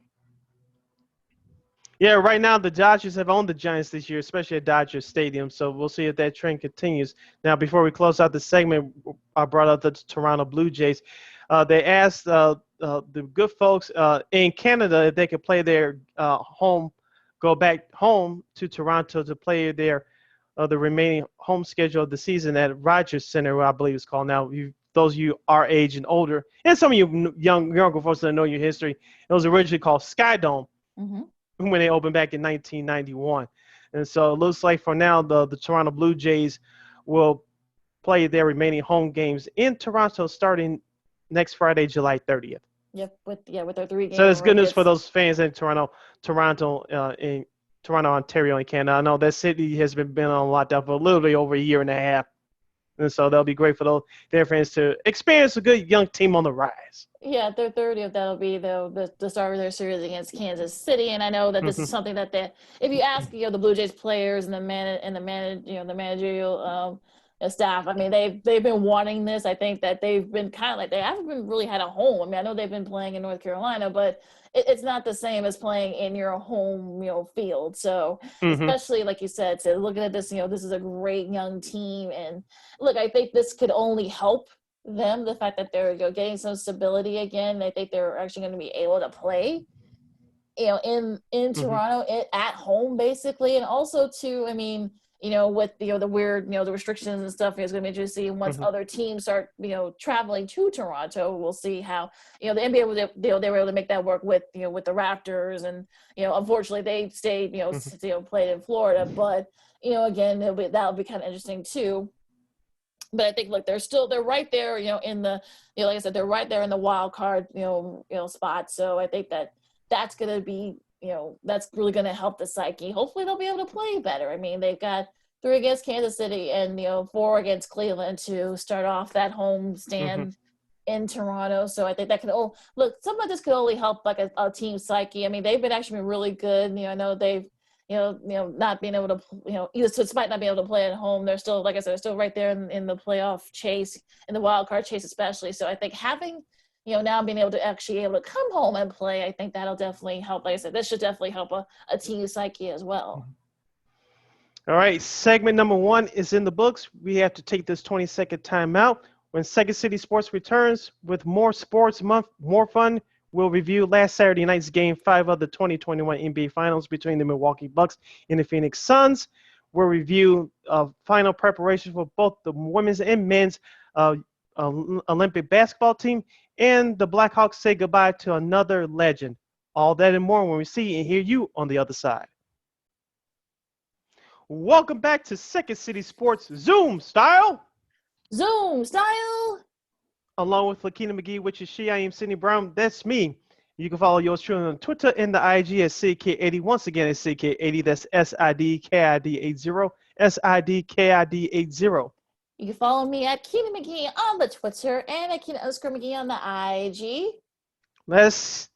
Yeah, right now the Dodgers have owned the Giants this year, especially at Dodger Stadium. So we'll see if that trend continues. Now, before we close out the segment, I brought up the Toronto Blue Jays. They asked the good folks in Canada if they could play their go back home to Toronto to play the remaining home schedule of the season at Rogers Center, I believe it's called now. Those of you our age and older, and some of you younger folks that know your history, it was originally called Sky Dome. When they opened back in 1991. And so it looks like for now the Toronto Blue Jays will play their remaining home games in Toronto starting next Friday, July 30th. Yep, with their 3 games. So it's good news for those fans in Toronto, Ontario, and Canada. I know that city has been on lockdown for literally over a year and a half. And so that'll be great for their fans to experience a good young team on the rise. Yeah, their 30th, that'll be the start of their series against Kansas City. And I know that this is something that if you ask the Blue Jays players and the managerial staff, I mean they've been wanting this. I think that they've been kind of like, they haven't been really had a home. I mean, I know they've been playing in North Carolina, but it's not the same as playing in your home field. So especially like you said, so looking at this, this is a great young team, and look, I think this could only help them, the fact that they're getting some stability again. I think they're actually going to be able to play in Toronto at home basically. And also too, I mean, with the weird the restrictions and stuff, it's going to be interesting to see once other teams start traveling to Toronto. We'll see how the NBA they were able to make that work with with the Raptors, and unfortunately they stayed played in Florida, but again that'll be kind of interesting too. But I think, look, they're right there, in the, like I said, they're right there in the wild card, spot. So I think that's going to be, that's really going to help the psyche. Hopefully they'll be able to play better. I mean, they've got 3 against Kansas City and, 4 against Cleveland to start off that home stand in Toronto. So I think that look, some of this could only help like a team psyche. I mean, they've actually been really good. I know they've, not being able to, despite not being able to play at home, they're still, like I said, they're still right there in the playoff chase, in the wild card chase especially. So I think having, now being able to actually able to come home and play, I think that'll definitely help. Like I said, this should definitely help a team psyche as well. All right, segment number 1 is in the books. We have to take this 20-second timeout. When Second City Sports returns with more sports month, more fun, we'll review last Saturday night's Game 5 of the 2021 NBA Finals between the Milwaukee Bucks and the Phoenix Suns. We'll review final preparation for both the women's and men's Olympic basketball team, and the Blackhawks say goodbye to another legend. All that and more when we see and hear you on the other side. Welcome back to Second City Sports Zoom style. Zoom style. Along with Lakeena McGee, which is she, I am Sidney Brown. That's me. You can follow yours truly on Twitter and the IG at CK80. Once again, it's CK80. That's SIDKID80. SIDKID80. You can follow me at Keena McGee on the Twitter and at Keena_McGee on the IG. Let's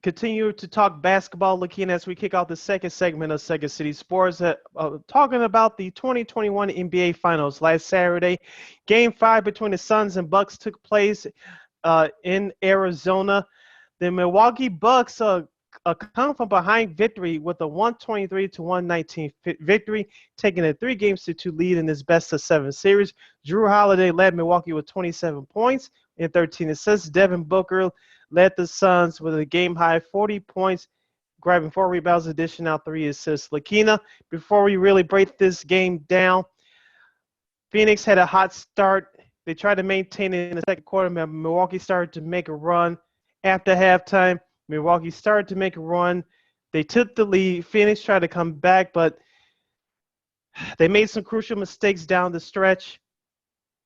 continue to talk basketball, Lakeena, as we kick off the second segment of Second City Sports. Talking about the 2021 NBA Finals. Last Saturday, Game 5 between the Suns and Bucks took place in Arizona. The Milwaukee Bucks come from behind victory with a 123-119 victory, taking a 3-2 lead in this best-of-7 series. Jrue Holiday led Milwaukee with 27 points and 13 assists. Devin Booker led the Suns with a game-high 40 points, grabbing 4 rebounds, dishing out 3 assists. Lakeena, before we really break this game down, Phoenix had a hot start. They tried to maintain it in the second quarter. Milwaukee started to make a run. After halftime, Milwaukee started to make a run. They took the lead. Phoenix tried to come back, but they made some crucial mistakes down the stretch,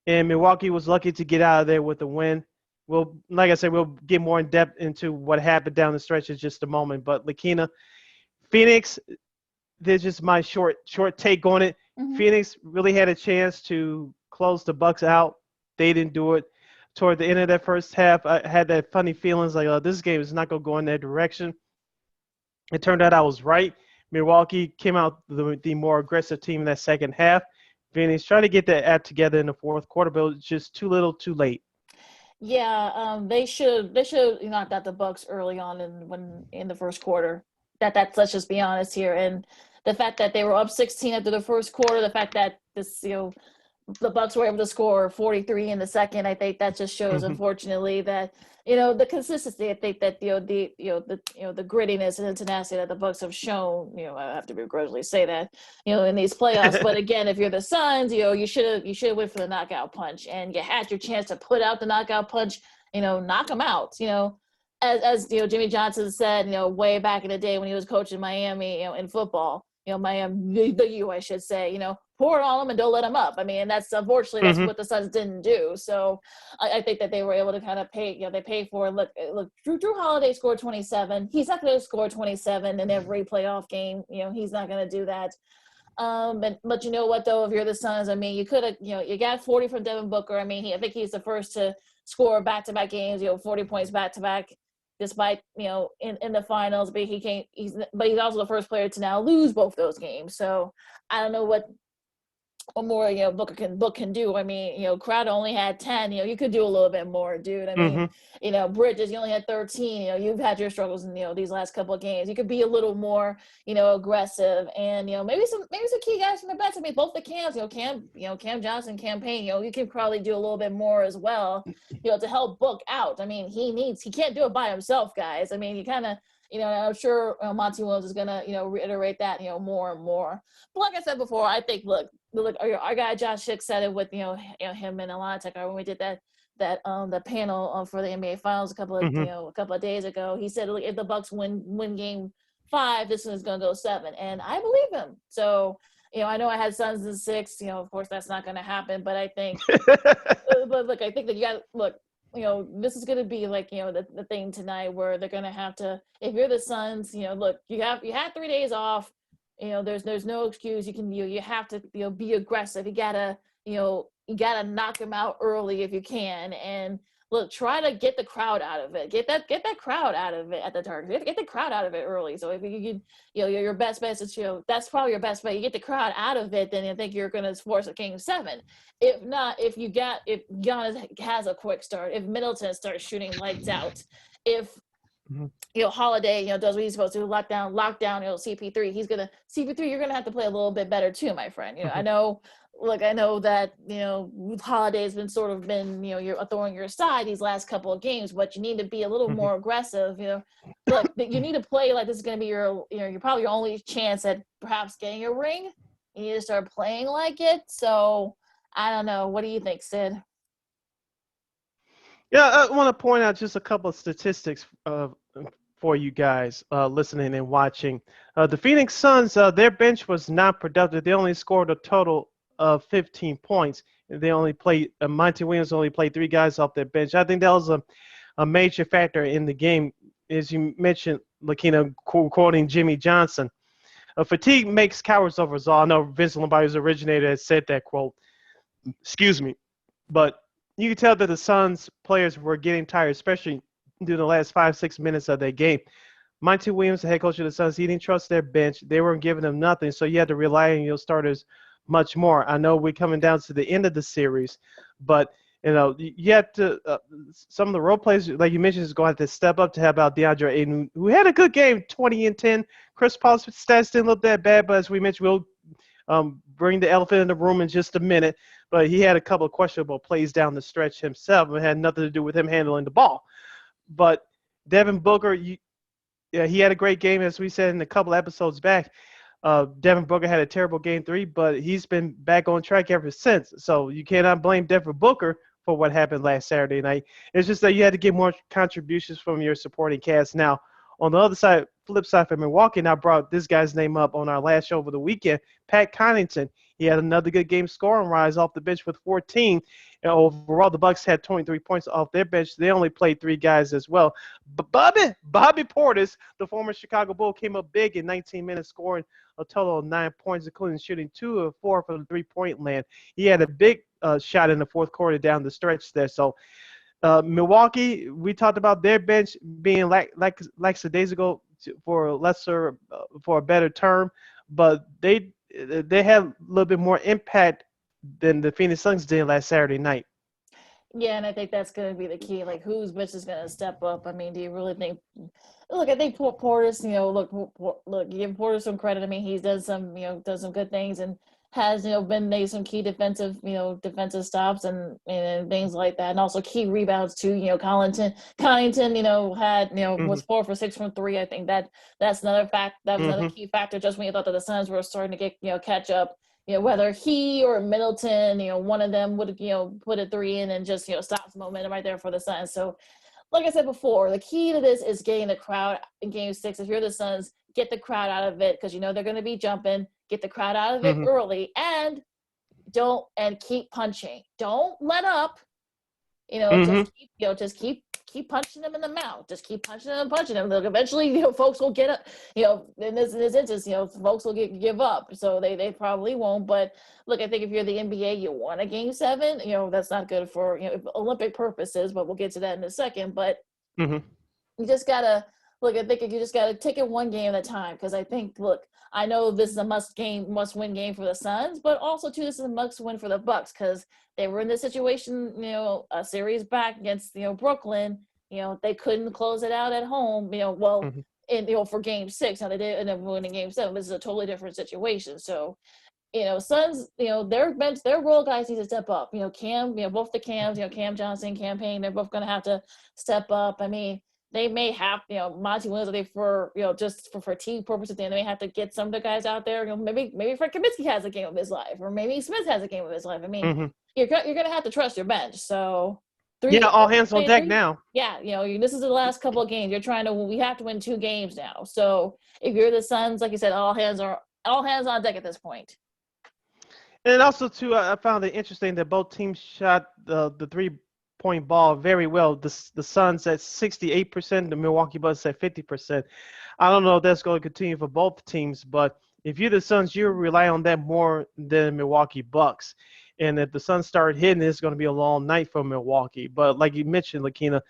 and Milwaukee was lucky to get out of there with the win. Well, like I said, we'll get more in depth into what happened down the stretch in just a moment. But Lakeena, Phoenix, this is my short take on it. Mm-hmm. Phoenix really had a chance to close the Bucks out. They didn't do it. Toward the end of that first half, I had that funny feelings like, oh, this game is not going to go in that direction. It turned out I was right. Milwaukee came out the more aggressive team in that second half. Phoenix tried to get that act together in the fourth quarter, but it was just too little, too late. Yeah, they should knocked out the Bucks early on in the first quarter. Let's just be honest here. And the fact that they were up 16 after the first quarter, the fact that the Bucks were able to score 43 in the second, I think that just shows, unfortunately, that the consistency. I think that the grittiness and the tenacity that the Bucks have shown. I have to begrudgingly say that in these playoffs. But again, if you're the Suns, you should have went for the knockout punch, and you had your chance to put out the knockout punch. Knock them out. As Jimmy Johnson said, way back in the day when he was coaching Miami, in football. Miami, the U, I should say, pour it on them and don't let them up. I mean, that's unfortunately that's what the Suns didn't do. So I think that they were able to kind of pay, they paid for it. Look, Jrue Holiday scored 27. He's not going to score 27 in every playoff game. He's not going to do that. But you know what, though, if you're the Suns, I mean, you could have, you got 40 from Devin Booker. I mean, I think he's the first to score back-to-back games, 40 points back-to-back. Despite in the finals, but he's also the first player to now lose both those games. So I don't know what more Book can do. I mean, Crowder only had 10. You could do a little bit more, dude. I mean, Bridges, you only had 13. You've had your struggles in these last couple of games. You could be a little more aggressive, and maybe some key guys from the bench. I mean, both the Cams, Cam Johnson, Cam Payne, you can probably do a little bit more as well, to help Book out. I mean, he can't do it by himself, guys. I mean, you kind of. I'm sure Monty Williams is gonna, reiterate that, more and more. But like I said before, I think look, our guy Josh Schick said it with him and Alana when we did that the panel for the NBA Finals a couple of days ago. He said if the Bucks win Game 5, this is gonna go 7, and I believe him. So I know I had Suns in 6. Of course that's not gonna happen, but I think, but look, I think that you got look. This is going to be like, the thing tonight where they're going to have to, if you're the Suns, look, you had 3 days off, there's no excuse. You have to, be aggressive. You gotta knock them out early if you can. And look, try to get the crowd out of it. Get that crowd out of it at the target. Get the crowd out of it early. So if you your best bet is, that's probably your best bet. You get the crowd out of it, then I think you're going to force a Game 7. If not, if Giannis has a quick start, if Middleton starts shooting lights out, if Holiday, does what he's supposed to, lock down, CP3. CP3, you're gonna have to play a little bit better too, my friend. I know look, I know that, Holiday's been sort of been, you're throwing your side these last couple of games, but you need to be a little more aggressive, Look, you need to play like this is going to be you're probably your only chance at perhaps getting a ring. You need to start playing like it. So, I don't know. What do you think, Sid? Yeah, I want to point out just a couple of statistics for you guys listening and watching. The Phoenix Suns, their bench was not productive. They only scored a total of 15 points. They only played, Monty Williams only played 3 guys off their bench. I think that was a major factor in the game. As you mentioned, Lakeena, quoting Jimmy Johnson, fatigue makes cowards of us all. I know Vince Lombardi's originator has said that quote. Excuse me. But you can tell that the Suns players were getting tired, especially during the last 5-6 minutes of their game. Monty Williams, the head coach of the Suns, he didn't trust their bench. They weren't giving them nothing, so you had to rely on your starters much more. I know we're coming down to the end of the series, but you have to some of the role players, like you mentioned, is going to have to step up to help out DeAndre Ayton, who had a good game, 20 and 10. Chris Paul's stats didn't look that bad, but as we mentioned, we'll bring the elephant in the room in just a minute. But he had a couple of questionable plays down the stretch himself. It had nothing to do with him handling the ball. But Devin Booker, he had a great game, as we said in a couple episodes back. Devin Booker had a terrible game 3, but he's been back on track ever since. So you cannot blame Devin Booker for what happened last Saturday night. It's just that you had to get more contributions from your supporting cast. Now, on the other side, flip side for Milwaukee, and I brought this guy's name up on our last show over the weekend, Pat Connaughton. He had another good game scoring rise off the bench with 14. And overall, the Bucks had 23 points off their bench. They only played 3 guys as well. But Bobby Portis, the former Chicago Bull, came up big in 19 minutes, scoring a total of 9 points, including shooting 2 of 4 from the three-point land. He had a big shot in the fourth quarter down the stretch there. So Milwaukee, we talked about their bench being lackadaisical for a better term, but they had a little bit more impact than the Phoenix Suns did last Saturday night. Yeah, and I think that's going to be the key. Like, whose bench is going to step up? I mean, do you really think? Look, I think Portis. Look, give Portis some credit. I mean, he does some good things and has made some key defensive stops and things like that, and also key rebounds too. Connaughton had was 4 for 6 from 3. I think that's another fact. That was another key factor. Just when you thought that the Suns were starting to get catch up. Whether he or Middleton, one of them would, put a 3 in and just, stops momentum right there for the Suns. So, like I said before, the key to this is getting the crowd in Game 6. If you're the Suns, get the crowd out of it because they're going to be jumping. Get the crowd out of it early and keep punching. Don't let up. Just keep punching them in the mouth. Just keep punching them and punching them. Look, eventually, folks will get up. In this instance, folks will give up. So they probably won't. But look, I think if you're the NBA, you want a Game 7. That's not good for Olympic purposes. But we'll get to that in a second. But you just gotta look. I think you just gotta take it one game at a time. Because I think, look, I know this is a must-win game for the Suns, but also too, this is a must-win for the Bucks because they were in this situation, a series back against, Brooklyn. They couldn't close it out at home. For Game 6. Now they did end up winning Game 7. This is a totally different situation. So, Suns, their bench, their role guys need to step up. Cam, both the Cams, Cam Johnson, Cam Payne, they're both going to have to step up. I mean, they may have, Monty Williams, just for fatigue purposes, they may have to get some of the guys out there. Maybe Frank Kaminsky has a game of his life, or maybe Smith has a game of his life. I mean, you're going to have to trust your bench. So, all hands on deck now. Yeah, this is the last couple of games. We have to win 2 games now. So, if you're the Suns, like you said, all hands on deck at this point. And also, too, I found it interesting that both teams shot the 3-point ball very well. The Suns at 68%, the Milwaukee Bucks at 50%. I don't know if that's going to continue for both teams, but if you're the Suns, you rely on that more than Milwaukee Bucks. And if the Suns start hitting, it's going to be a long night for Milwaukee. But like you mentioned, Lakeena,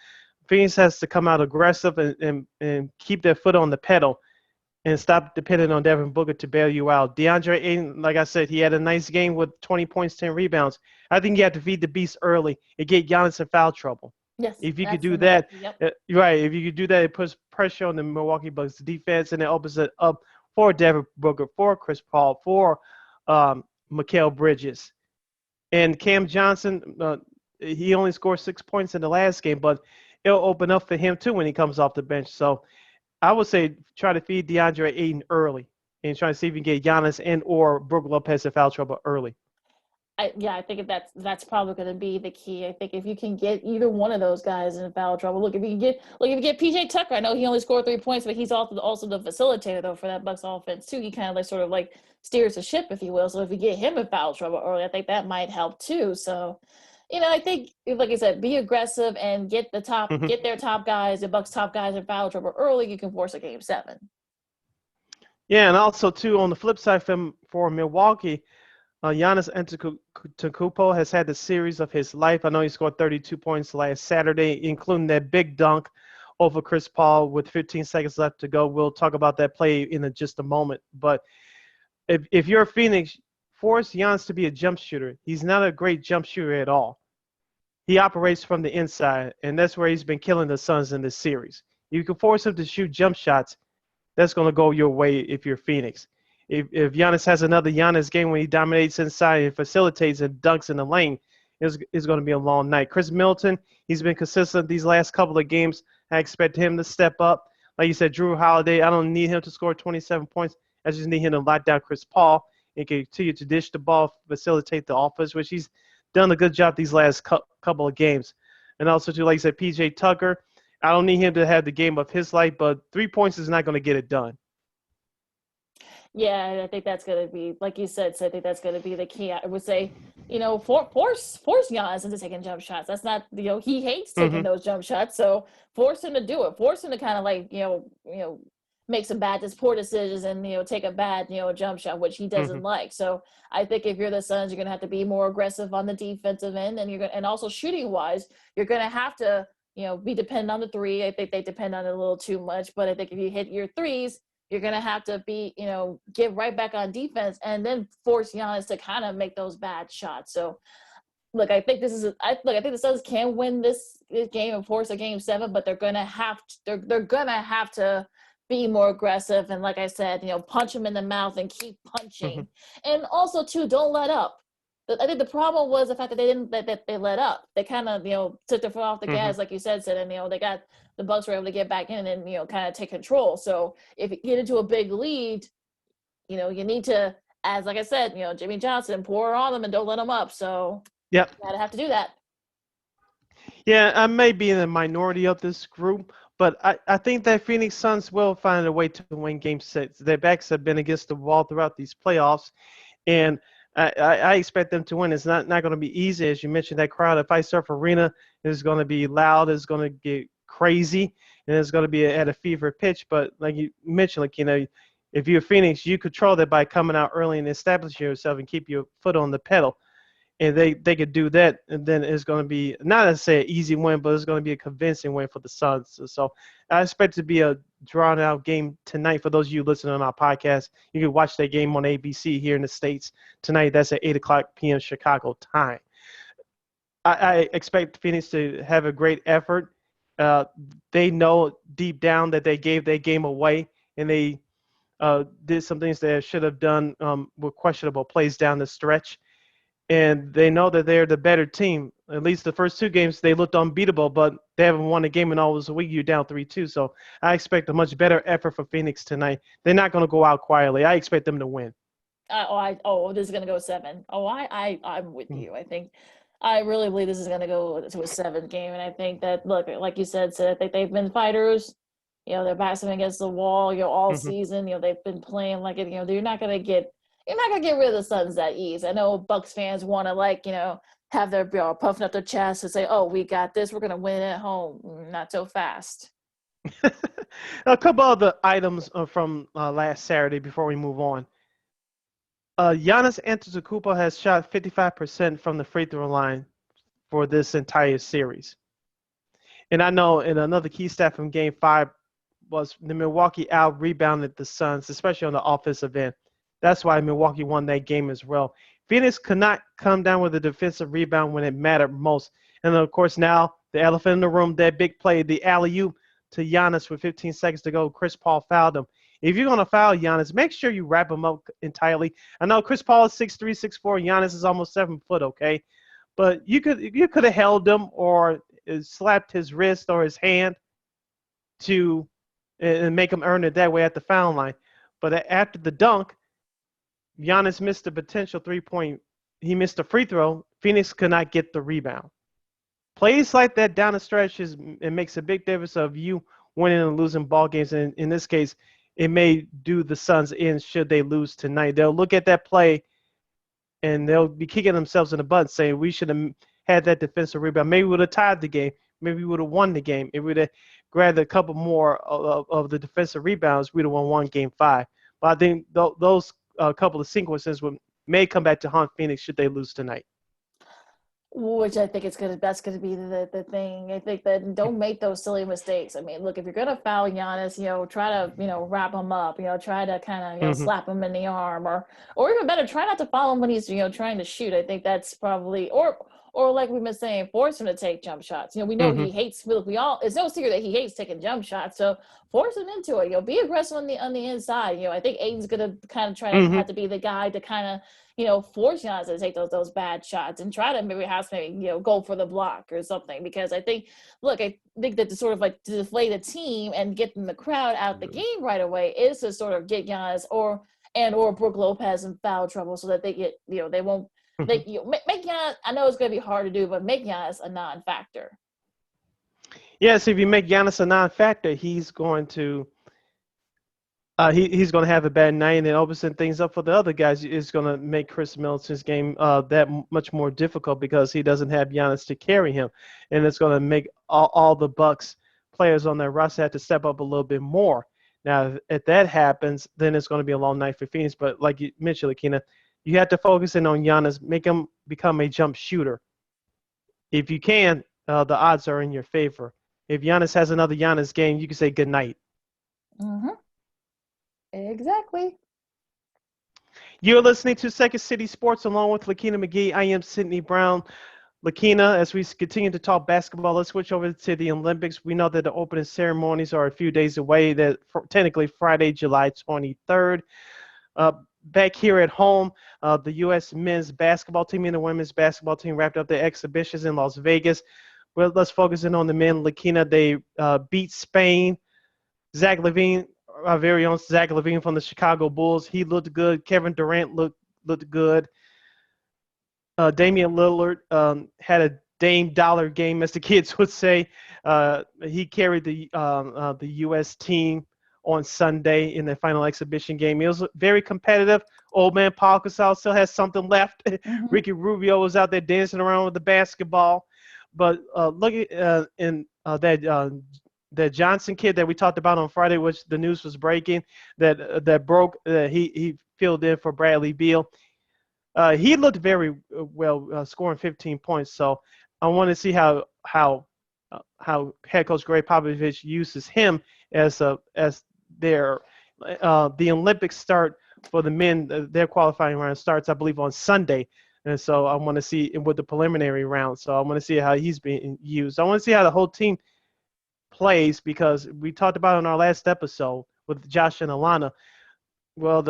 Phoenix has to come out aggressive and keep their foot on the pedal and stop depending on Devin Booker to bail you out. DeAndre Ayton, like I said, he had a nice game with 20 points, 10 rebounds. I think you have to feed the beast early and get Giannis in foul trouble. Yes. If you could do that, right, if you could do that, it puts pressure on the Milwaukee Bucks defense, and it opens it up for Devin Booker, for Chris Paul, for Mikal Bridges. And Cam Johnson, he only scored 6 points in the last game, but it'll open up for him too when he comes off the bench. So I would say try to feed DeAndre Ayton early and try to see if you can get Giannis and or Brook Lopez in foul trouble early. I think that's probably going to be the key. I think if you can get either one of those guys in foul trouble, look if you get PJ Tucker. I know he only scored 3 points, but he's also the facilitator though for that Bucks offense too. He kind of like sort of like steers the ship, if you will. So if you get him in foul trouble early, I think that might help too. So, I think like I said, be aggressive and get their top guys, the Bucks top guys in foul trouble early. You can force a game 7. Yeah, and also too on the flip side for Milwaukee. Giannis Antetokounmpo has had the series of his life. I know he scored 32 points last Saturday, including that big dunk over Chris Paul with 15 seconds left to go. We'll talk about that play in just a moment. But if you're Phoenix, force Giannis to be a jump shooter. He's not a great jump shooter at all. He operates from the inside, and that's where he's been killing the Suns in this series. You can force him to shoot jump shots. That's going to go your way if you're Phoenix. If Giannis has another Giannis game where he dominates inside and facilitates and dunks in the lane, it's going to be a long night. Chris Middleton, he's been consistent these last couple of games. I expect him to step up. Like you said, Drew Holiday, I don't need him to score 27 points. I just need him to lock down Chris Paul and continue to dish the ball, facilitate the offense, which he's done a good job these last couple of games. And also, too, like I said, PJ Tucker, I don't need him to have the game of his life, but 3 points is not going to get it done. Yeah, I think that's going to be, like you said, so I think that's going to be the key. I would say, force Giannis into taking jump shots. That's not, he hates taking those jump shots. So force him to do it. Force him to kind of like, make some poor decisions and, take a bad, jump shot, which he doesn't like. So I think if you're the Suns, you're going to have to be more aggressive on the defensive end, and and also shooting wise, you're going to have to, be dependent on the three. I think they depend on it a little too much, but I think if you hit your threes, you're going to have to be, get right back on defense and then force Giannis to kind of make those bad shots. So, look, I think I think the Suns can win this game and force a game 7, but they're going to have to be more aggressive. And like I said, punch them in the mouth and keep punching. And also, too, don't let up. I think the problem was the fact that they let up. They kind of, took their foot off the gas, like you said, and, the Bucks were able to get back in and, kind of take control. So if you get into a big lead, you need to, as like I said, Jimmy Johnson, pour on them and don't let them up. So yep, you gotta have to do that. Yeah, I may be in the minority of this group, but I think that Phoenix Suns will find a way to win Game 6. Their backs have been against the wall throughout these playoffs, and I expect them to win. It's not going to be easy, as you mentioned. That crowd at Fiserv Arena is going to be loud. It's going to get crazy, and it's going to be at a fever pitch. But like you mentioned, if you're Phoenix, you control that by coming out early and establishing yourself and keep your foot on the pedal. And they could do that, and then it's going to be not necessarily an easy win, but it's going to be a convincing win for the Suns. So I expect it to be a drawn-out game tonight. For those of you listening on our podcast, you can watch that game on ABC here in the States tonight. That's at 8 o'clock p.m. Chicago time. I expect Phoenix to have a great effort. They know deep down that they gave their game away, and they did some things they should have done with questionable plays down the stretch. And they know that they're the better team. At least the first 2 games, they looked unbeatable, but they haven't won a game in almost a week. You're down 3-2. So I expect a much better effort for Phoenix tonight. They're not going to go out quietly. I expect them to win. This is going to go 7. I'm with you. I really believe this is going to go to a 7 game. And I think that, look, like you said, I think they've been fighters. Their backs against the wall, all season. They've been playing like it. You're not going to get rid of the Suns that easy. I know Bucks fans want to have their puffing up their chest and say, "Oh, we got this. We're gonna win at home." Not so fast. A couple other items from last Saturday before we move on. Giannis Antetokounmpo has shot 55% from the free throw line for this entire series. And I know in another key stat from Game 5 was the Milwaukee out-rebounded the Suns, especially on the offensive end. That's why Milwaukee won that game as well. Phoenix could not come down with a defensive rebound when it mattered most. And, of course, now the elephant in the room, that big play, the alley-oop to Giannis with 15 seconds to go. Chris Paul fouled him. If you're going to foul Giannis, make sure you wrap him up entirely. I know Chris Paul is 6'3", 6'4". Giannis is almost 7 foot, okay? But you could have held him or slapped his wrist or his hand to and make him earn it that way at the foul line. But after the dunk, Giannis missed a potential 3-point. He missed a free throw. Phoenix could not get the rebound. Plays like that down the stretch it makes a big difference of you winning and losing ball games. And in this case, it may do the Suns in should they lose tonight. They'll look at that play and they'll be kicking themselves in the butt saying we should have had that defensive rebound. Maybe we would have tied the game. Maybe we would have won the game. If we would have grabbed a couple more of the defensive rebounds, we'd have won Game 5. But I think those couple of sequences may come back to haunt Phoenix should they lose tonight. Which I think that's gonna be the thing. I think that don't make those silly mistakes. I mean, look, if you're gonna foul Giannis, try to wrap him up, try to kind of slap him in the arm, or even better, try not to foul him when he's trying to shoot. I think that's probably or like we've been saying, force him to take jump shots. We know he hates. It's no secret that he hates taking jump shots. So force him into it. Be aggressive on the inside. I think Aiden's gonna kind of try to have to be the guy to kind of force Giannis to take those bad shots and try to maybe go for the block or something. Because I think that to sort of like to deflate a team and getting the crowd out the game right away is to sort of get Giannis or Brook Lopez in foul trouble so that they get they won't. Make Giannis, I know it's going to be hard to do, but make Giannis a non-factor. Yes, if you make Giannis a non-factor, he's going to he's going to have a bad night, and then opening things up for the other guys is going to make Chris Middleton's game that much more difficult because he doesn't have Giannis to carry him, and it's going to make all the Bucks players on their roster have to step up a little bit more. Now, if that happens, then it's going to be a long night for Phoenix. But like you mentioned, Lakeena, you have to focus in on Giannis, make him become a jump shooter. If you can, the odds are in your favor. If Giannis has another Giannis game, you can say good night. Exactly. You're listening to Second City Sports along with Lakeena McGee. I am Sydney Brown. Lakeena, as we continue to talk basketball, let's switch over to the Olympics. We know that the opening ceremonies are a few days away, that technically Friday, July 23rd. Back here at home, the U.S. men's basketball team and the women's basketball team wrapped up their exhibitions in Las Vegas. Well, let's focus in on the men. Lakeena, they beat Spain. Zach LaVine, our very own Zach LaVine from the Chicago Bulls, he looked good. Kevin Durant looked good. Damian Lillard had a Dame Dollar game, as the kids would say. He carried the U.S. team on Sunday in the final exhibition game. It was very competitive. Old man Paul Gasol still has something left. Ricky Rubio was out there dancing around with the basketball. But look at that Johnson kid that we talked about on Friday, which the news was breaking, that broke. He filled in for Bradley Beal. He looked very well, scoring 15 points. So I want to see how head coach Greg Popovich uses him as the Olympics start for the men. Their qualifying round starts, I believe, on Sunday. And so I want to see with the preliminary round. So I want to see how he's being used. I want to see how the whole team plays because we talked about in our last episode with Josh and Alana. We're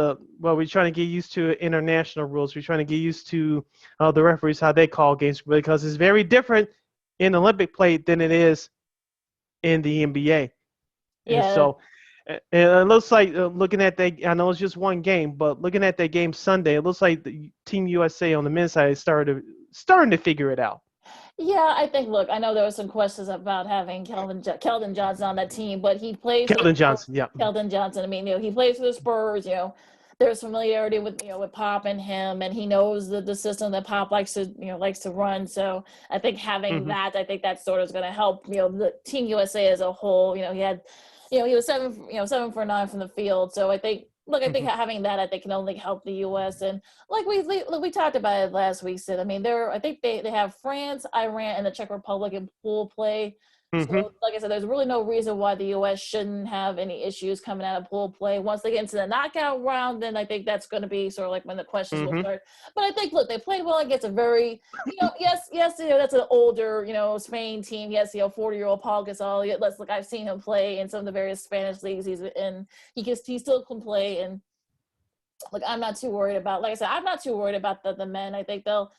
trying to get used to international rules. We're trying to get used to the referees, how they call games, because it's very different in Olympic play than it is in the NBA. Yeah. And so it looks like looking at that, I know it's just one game, but looking at that game Sunday, it looks like the Team USA on the men's side is starting to figure it out. Yeah, I think. Look, I know there were some questions about having Keldon Johnson on that team, but he plays. Keldon Johnson, yeah. Keldon Johnson. I mean, he plays for the Spurs. There's familiarity with Pop and him, and he knows the system that Pop likes to run. So I think having that, I think that sort of is going to help the Team USA as a whole. He had, he was 7 for 9 from the field. So I think. Look, I think having that, I think, can only help the U.S. And like we talked about it last week, Sid. I mean, I think they have France, Iran, and the Czech Republic in pool play. Mm-hmm. So, like I said, there's really no reason why the U.S. shouldn't have any issues coming out of pool play. Once they get into the knockout round, then I think that's going to be sort of like when the questions will Mm-hmm. start. But I think, look, they played well against a very, yes, that's an older, Spain team. Yes, 40-year-old Paul Gasol. Yeah, look, I've seen him play in some of the various Spanish leagues he's in. He still can play, and like I'm not too worried about. Like I said, I'm not too worried about the men. I think they'll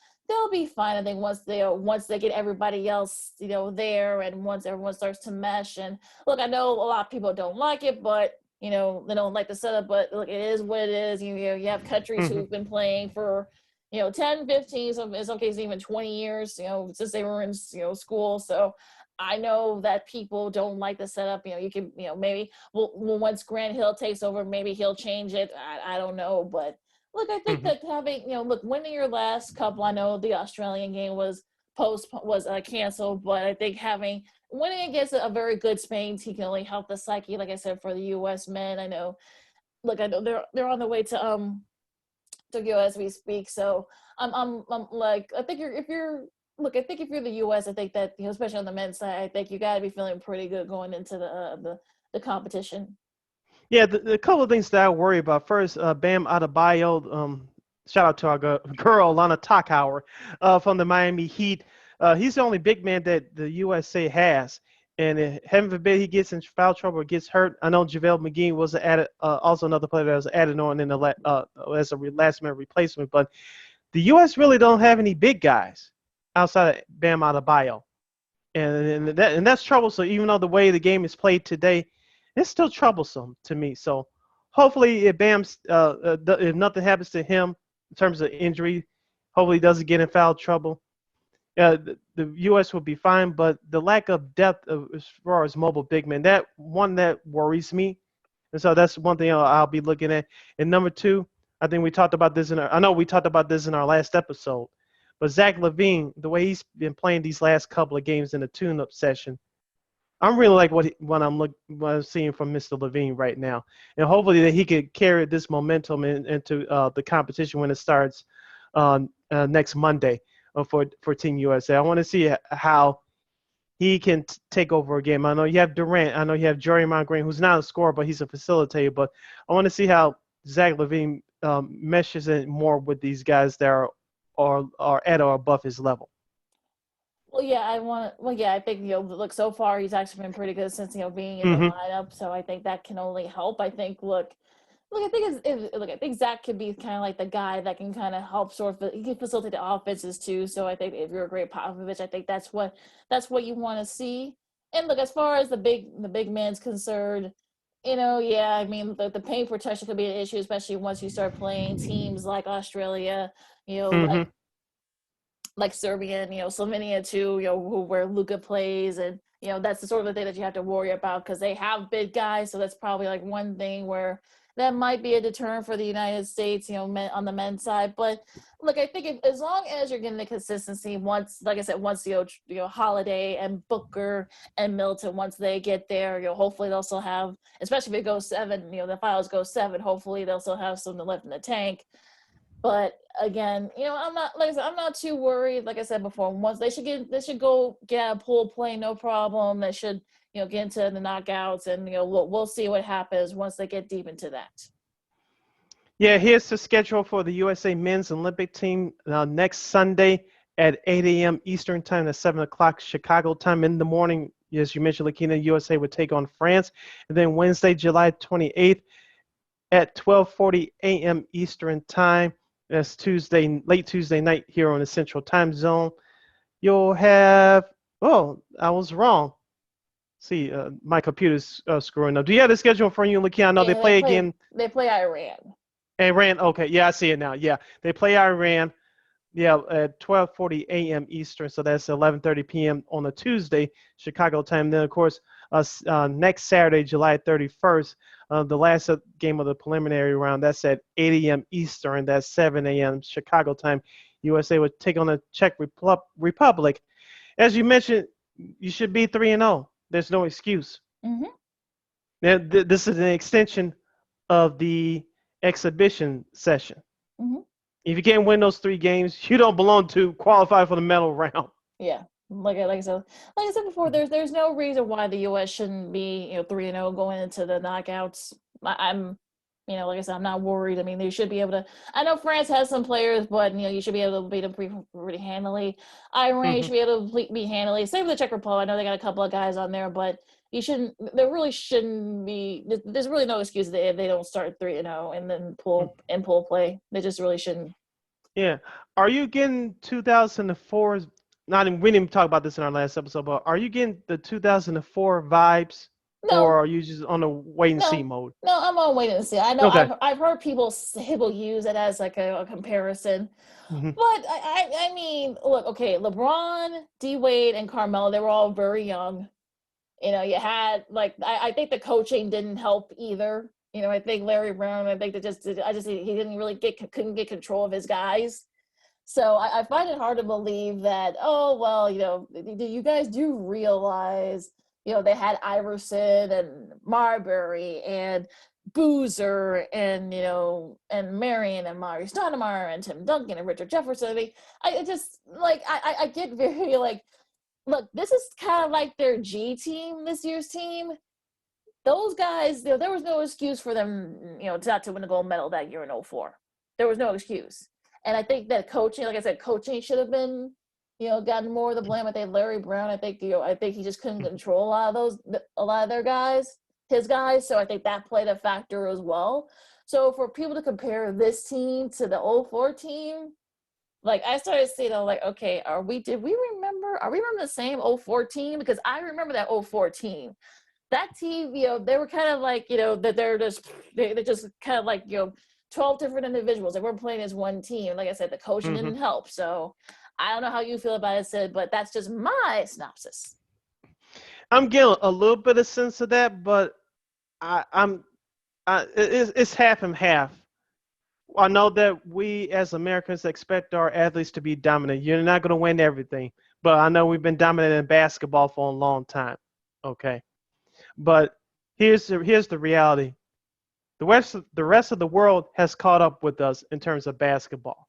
be fine. I think once they get everybody else there, and once everyone starts to mesh. And look, I know a lot of people don't like it, but they don't like the setup. But look, it is what it is. You have countries Mm-hmm. who've been playing for 10, 15, in some cases even 20 years. Since they were in school. So I know that people don't like the setup. You can, maybe once Grant Hill takes over, maybe he'll change it. I don't know. But look, I think Mm-hmm. that having, winning your last couple, I know the Australian game was canceled, but I think winning against a very good Spain team can only help the psyche, like I said, for the U.S. men. I know they're on the way to Tokyo as we speak. So I'm like, I think if you're the U.S., I think that especially on the men's side, I think you got to be feeling pretty good going into the competition. Yeah, the couple of things that I worry about. First, Bam Adebayo. Shout out to our girl Lana Takauer from the Miami Heat. He's the only big man that the USA has, and heaven forbid he gets in foul trouble or gets hurt. I know JaVale McGee was added, also another player that was added on in the as a last minute replacement. But the U.S. really don't have any big guys outside of Bam Adebayo, and that's troublesome. Even though the way the game is played today, it's still troublesome to me. So hopefully, if nothing happens to him in terms of injury, hopefully he doesn't get in foul trouble. The U.S. will be fine, but the lack of depth as far as mobile big men, that worries me. And so that's one thing I'll be looking at. And number two, I think we talked about this I know we talked about this in our last episode, but Zach LaVine, the way he's been playing these last couple of games in the tune-up session, I'm really like what I'm seeing from Mr. LaVine right now, and hopefully that he could carry this momentum into the competition when it starts next Monday for Team USA. I want to see how he can take over a game. I know you have Durant. I know you have Draymond Green, who's not a scorer, but he's a facilitator. But I want to see how Zach LaVine meshes in more with these guys that are at or above his level. I think look, so far he's actually been pretty good since being in the Mm-hmm. lineup. So I think that can only help. I think I think Zach could be kind of like the guy that can kind of help he can facilitate the offenses too. So I think if you're a great Popovich, I think that's what you want to see. And look, as far as the big man's concerned, I mean the paint protection could be an issue, especially once you start playing teams like Australia, Mm-hmm. like Serbia and Slovenia too, where Luka plays, and that's the sort of thing that you have to worry about because they have big guys. So that's probably like one thing where that might be a deterrent for the United States, on the men's side. But look, I think as long as you're getting the consistency, once Holiday and Booker and Milton, once they get there, hopefully they'll still have, especially if it goes 7, the finals go 7, hopefully they'll still have something left in the tank. But again, I'm not, like I said, I'm not too worried. Like I said before, once they should go get a pool play, no problem. They should, get into the knockouts, and we'll see what happens once they get deep into that. Yeah, here's the schedule for the USA men's Olympic team next Sunday at 8 a.m. Eastern time. At 7 o'clock Chicago time in the morning. As you mentioned, Lakeena, USA would take on France. And then Wednesday, July 28th at 12:40 a.m. Eastern time. That's late Tuesday night here on the Central Time Zone. You'll have, I was wrong. See, my computer's screwing up. Do you have the schedule for you, Lakeena? I know they play again. They play Iran. Iran, okay, yeah, I see it now. Yeah, they play Iran, yeah, at 12:40 a.m. Eastern, so that's 11:30 p.m. on a Tuesday, Chicago time. Then, of course, next Saturday, July 31st, the last game of the preliminary round, that's at 8 a.m. Eastern, that's 7 a.m. Chicago time. USA would take on the Czech Republic. As you mentioned, you should be 3-0. There's no excuse. Mm-hmm. Now, this is an extension of the exhibition session. Mm-hmm. If you can't win those 3 games, you don't belong to qualify for the medal round. Yeah, Like I said before, there's no reason why the U.S. shouldn't be 3-0 going into the knockouts. I'm like I said, I'm not worried. I mean, they should be able to. I know France has some players, but you should be able to beat them pretty handily. Iran Hmm. should be able to beat handily. Same with the Czech Republic. I know they got a couple of guys on there, but you shouldn't. There really shouldn't be. There's really no excuse if they don't start 3-0 and then pull play. They just really shouldn't. Yeah. Are you getting 2004? Not even, we didn't talk about this in our last episode, but are you getting the 2004 vibes, or No, are you just on a wait and see no, mode? no. I'm on wait and see. I know Okay. I've heard people use it as like a comparison. Hmm. But I mean, look, okay, LeBron, D Wade, and Carmelo, they were all very young. You had like I think the coaching didn't help either. I think Larry Brown, I think he didn't really couldn't get control of his guys. So I find it hard to believe that, oh well, you guys do realize, they had Iverson and Marbury and Boozer and and Marion and Mari Stoudemire and Tim Duncan and Richard Jefferson. I mean, I just like I get very like, look, this is kind of like their G team, this year's team. Those guys, there was no excuse for them, not to win a gold medal that year in '04. There was no excuse. And I think that coaching, like I said, coaching should have been, gotten more of the blame. I think Larry Brown, I think he just couldn't control a lot of their guys, his guys. So I think that played a factor as well. So for people to compare this team to the '04 team, like I started seeing, like, okay, are we remember the same '04 team? Because I remember that '04 team. That team, they were kind of like, that they're just kind of like, 12 different individuals. They weren't playing as one team. Like I said, the coaching Hmm. didn't help. So I don't know how you feel about it, Sid, but that's just my synopsis. I'm getting a little bit of sense of that, but I'm it's half and half. I know that we as Americans expect our athletes to be dominant. You're not going to win everything, but I know we've been dominant in basketball for a long time. Okay, but here's the reality. The rest of the world has caught up with us in terms of basketball.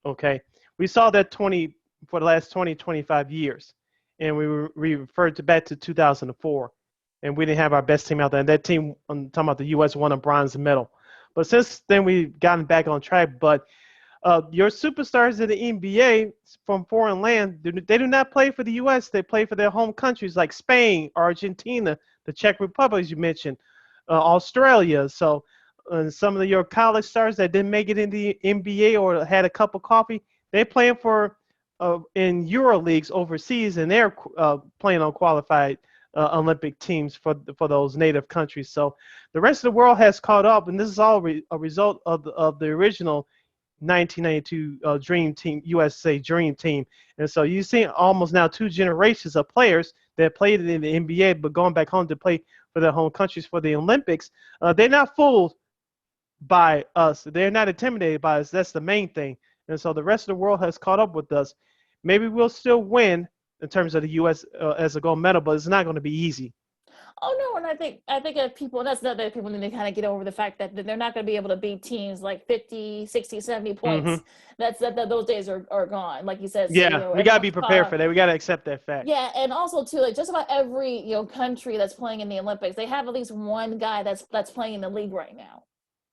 Okay, we saw that 20 for the last 20, 25 years, and we referred to back to 2004, and we didn't have our best team out there. And that team, I'm talking about the U.S., won a bronze medal. But since then, we've gotten back on track. But your superstars in the NBA from foreign land, they do not play for the U.S. They play for their home countries like Spain, Argentina, the Czech Republic, as you mentioned, Australia. So some of your college stars that didn't make it in the NBA or had a cup of coffee, they're playing for in Euro leagues overseas, and they're playing on qualified Olympic teams for those native countries. So the rest of the world has caught up, and this is all a result of the original 1992 Dream Team, USA Dream Team. And so you see almost now two generations of players that played in the NBA, but going back home to play for their home countries for the Olympics. They're not fooled by us. They're not intimidated by us. That's the main thing. And so the rest of the world has caught up with us. Maybe we'll still win in terms of the U.S. As a gold medal, but it's not going to be easy. Oh no, and I think that people, that's not that people need to kind of get over the fact that they're not going to be able to beat teams like 50, 60, 70 Hmm. points. That those days are gone. Like you said, Sid, Yeah, we got to be everyone's caught prepared up. for that. We got to accept that fact. Yeah, and also too, like just about every country that's playing in the Olympics, they have at least one guy that's playing in the league right now,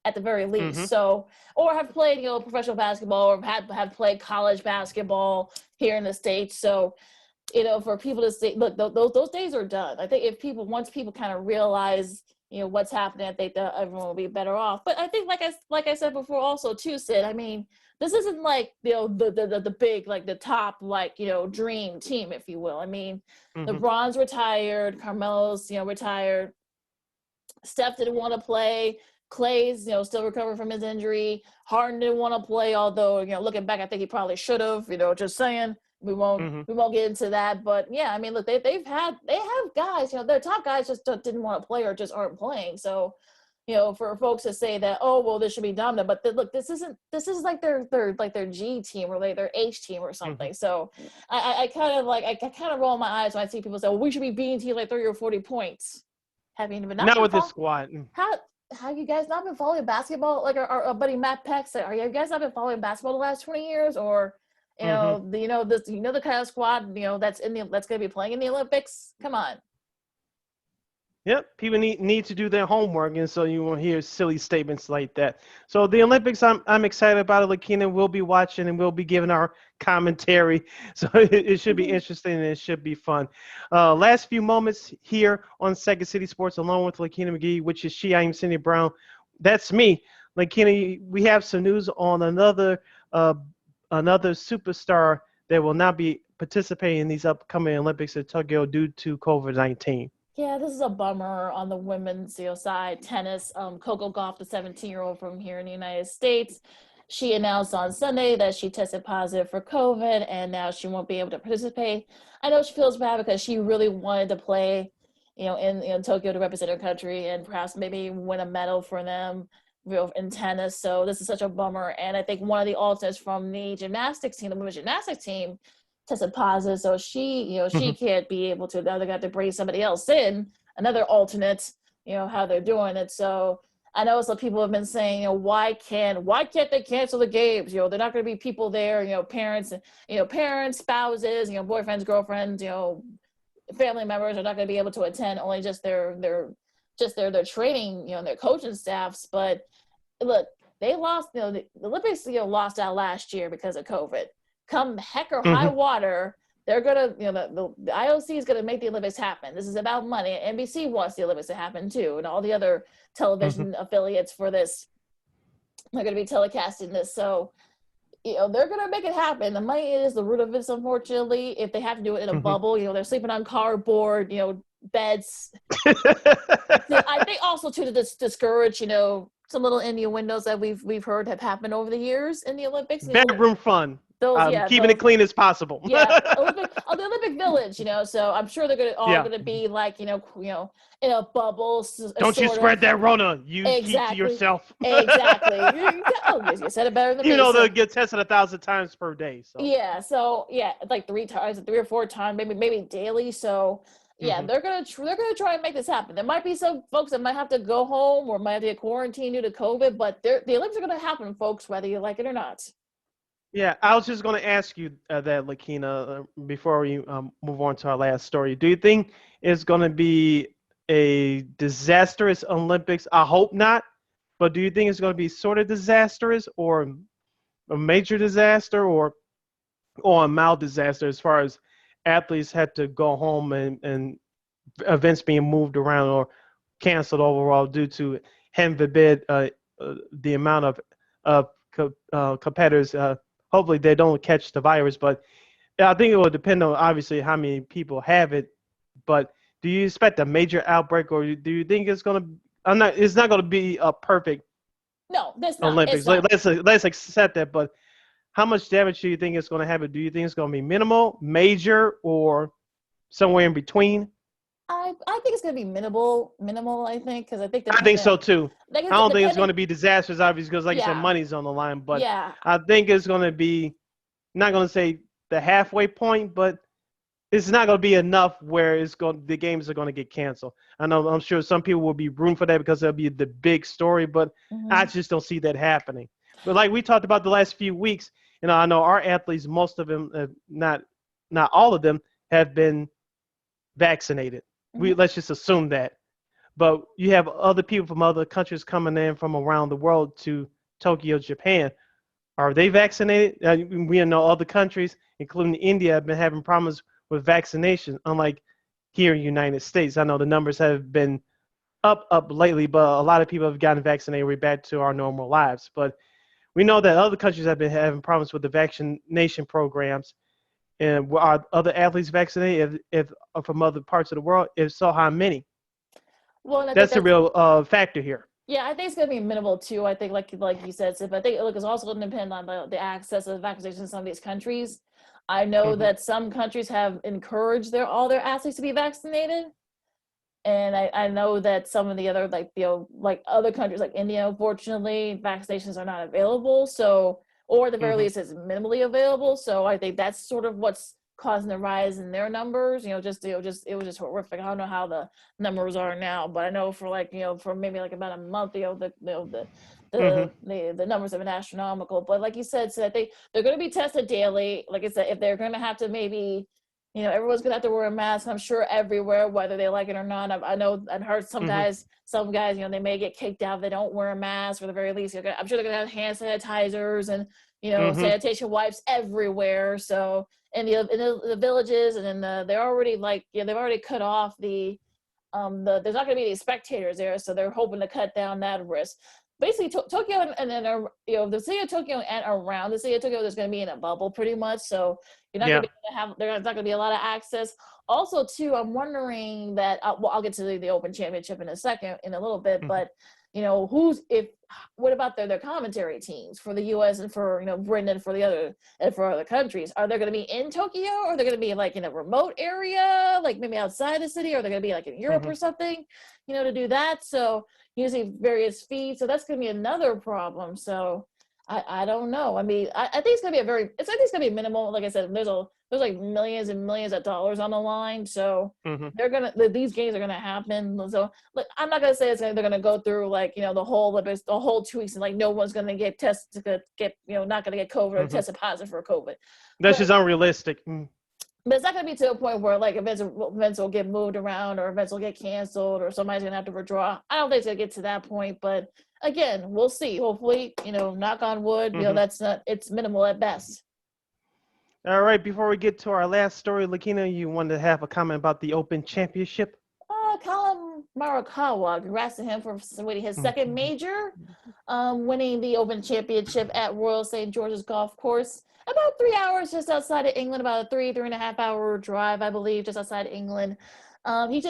at the very least. Hmm. So, or have played professional basketball, or have played college basketball here in the States. So, for people to say, look, those days are done. I think once people kind of realize what's happening, I think that everyone will be better off. But I think like I said before, also too, Sid. I mean, this isn't like the big, like the top, like dream team, if you will. I mean, Hmm. LeBron's retired, Carmelo's retired, Steph didn't want to play. Clay's, still recovering from his injury. Harden didn't want to play, although, looking back, I think he probably should have. Just saying. We won't Hmm. we won't get into that, but yeah, I mean, look, they have guys, their top guys just didn't want to play or just aren't playing. So, for folks to say that, oh well, this should be dominant, but look, this is like their G team or like their H team or Hmm. something. So, I kind of roll my eyes when I see people say, well, we should be beating teams like 30 or 40 points. Have you even not Not been with this following? squad. How have you guys not been following basketball? Like our buddy Matt Peck said, are you guys not been following basketball the last 20 years? Or Mm-hmm. The kind of squad that's going to be playing in the Olympics. Come on. Yep, people need to do their homework, and so you won't hear silly statements like that. So the Olympics, I'm excited about it. Lakeena will be watching, and we'll be giving our commentary. So it should be interesting and it should be fun. Last few moments here on Second City Sports, along with Lakeena McGee, which is she. I am Cindy Brown. That's me, Lakeena. We have some news on another superstar that will not be participating in these upcoming Olympics in Tokyo due to COVID-19. Yeah, this is a bummer on the women's side. Tennis, Coco Gauff, the 17-year-old from here in the United States, she announced on Sunday that she tested positive for COVID, and now she won't be able to participate. I know she feels bad because she really wanted to play, in Tokyo to represent her country and perhaps maybe win a medal for them, in tennis. So this is such a bummer. And I think one of the alternates from the gymnastics team, the women's gymnastics team, tested positive, so she can't be able to. Now they got to bring somebody else in, another alternate. How they're doing it. So I know some people have been saying, why can't they cancel the games? They're not going to be people there. Parents, spouses, boyfriends, girlfriends, family members are not going to be able to attend. Only just their training, their coaching staffs. But look, they lost. The Olympics, lost out last year because of COVID. Come heck or high water, they're gonna, the IOC is gonna make the Olympics happen. This is about money. NBC wants the Olympics to happen too, and all the other television affiliates for this are gonna be telecasting this. So, they're gonna make it happen. The money is the root of this, unfortunately. If they have to do it in a bubble, they're sleeping on cardboard, beds. I think also too to discourage, some little Indian windows that we've heard have happened over the years in the Olympics. Bedroom fun. Keeping it clean as possible. The Olympic Village, so I'm sure they're gonna be like, in a bubble. Don't you spread that Rona. You keep to yourself. Exactly. You said it better than me. They'll get tested 1,000 times per day. So like 3 or 4 times, maybe daily. So they're gonna try and make this happen. There might be some folks that might have to go home or might have to get quarantined due to COVID, but the Olympics are gonna happen, folks, whether you like it or not. Yeah, I was just going to ask you that, Lakeena, before we move on to our last story. Do you think it's going to be a disastrous Olympics? I hope not. But do you think it's going to be sort of disastrous or a major disaster or a mild disaster as far as athletes had to go home and events being moved around or canceled overall due to, heaven forbid, the amount of competitors hopefully they don't catch the virus, but I think it will depend on obviously how many people have it. But do you expect a major outbreak, or do you think it's going to? It's not going to be a perfect. No, that's not. Olympics. Let's accept that. But how much damage do you think it's going to have? Do you think it's going to be minimal, major, or somewhere in between? I think it's going to be minimal. I think because I think so too. I don't think it's going to be disastrous, obviously, because like you said, money's on the line. But I think it's going to be, not going to say the halfway point, but it's not going to be enough where the games are going to get canceled. I'm sure some people will be rooting for that because that'll be the big story, but I just don't see that happening. But like we talked about the last few weeks, I know our athletes, most of them, not all of them, have been vaccinated. Let's just assume that. But you have other people from other countries coming in from around the world to Tokyo, Japan. Are they vaccinated? We know other countries, including India, have been having problems with vaccination, unlike here in the United States. I know the numbers have been up lately, but a lot of people have gotten vaccinated. We're back to our normal lives. But we know that other countries have been having problems with the vaccination programs. And are other athletes vaccinated if from other parts of the world? If so, how many? Well, that's a real factor here. Yeah, I think it's going to be minimal too. I think, like you said, Sid, but I think it's also going to depend on the access of vaccination in some of these countries. I know that some countries have encouraged all their athletes to be vaccinated, and I know that some of the other like other countries like India, unfortunately, vaccinations are not available. So, or at the very least, it's minimally available. So I think that's sort of what's causing the rise in their numbers. It was just horrific. I don't know how the numbers are now, but I know for for maybe like about a month, the numbers have been astronomical. But like you said, so that they're going to be tested daily. Like I said, if they're going to have to maybe, everyone's going to have to wear a mask, I'm sure, everywhere, whether they like it or not. I know I've heard some guys, they may get kicked out if they don't wear a mask, or at the very least, I'm sure they're going to have hand sanitizers and, sanitation wipes everywhere. So in the villages and they're already they've already cut off there's not going to be any spectators there. So they're hoping to cut down that risk. Basically, Tokyo and then the city of Tokyo and around the city of Tokyo, there's going to be in a bubble pretty much. So you're not going to be able to have. There's not going to be a lot of access. Also, too, I'm wondering that. I'll get to the Open Championship in a little bit, but what about their commentary teams for the U.S. and for Britain and for other countries? Are they going to be in Tokyo, or are they going to be like in a remote area, like maybe outside the city, or they're going to be like in Europe or something, to do that? So using various feeds, so that's going to be another problem. So I don't know. I mean, I think it's going to be it's going to be minimal. Like I said, there's like millions and millions of dollars on the line. So these games are going to happen. So I'm not going to say they're going to go through the whole 2 weeks and no one's going to get tested, not going to get COVID or tested positive for COVID. That's just unrealistic. But it's not going to be to a point where events will get moved around or events will get canceled or somebody's going to have to withdraw. I don't think it's going to get to that point, but again, we'll see. Hopefully, knock on wood, it's minimal at best. All right, before we get to our last story, Lakeena, you wanted to have a comment about the Open Championship? Collin Morikawa, congrats to him for winning his second major, winning the Open Championship at Royal St. George's Golf Course. About 3 hours just outside of England, about a 3.5 hour drive, I believe, just outside of England. He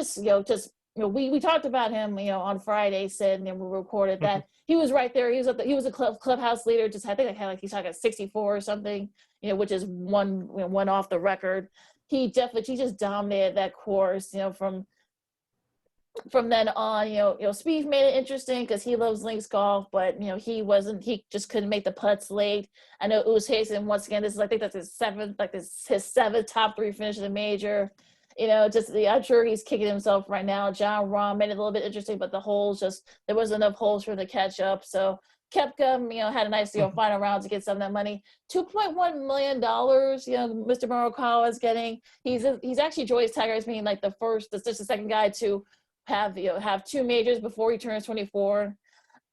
we talked about him, on Friday, Sid, and we recorded that he was right there. He was a clubhouse leader. I think he's like a 64 or something, which is one off the record. He just dominated that course, from then on. Spieth made it interesting because he loves links golf, but he just couldn't make the putts late. I know Oosthuizen, once again, I think that's his seventh top 3 finish in the major. I'm sure he's kicking himself right now. John Rahm made it a little bit interesting, but the holes there wasn't enough holes for him to catch up. So Koepka, had a nice, final round to get some of that money. $2.1 million, Mr. Morikawa is getting. He's actually joined Tiger as being the second guy to have 2 majors before he turns 24.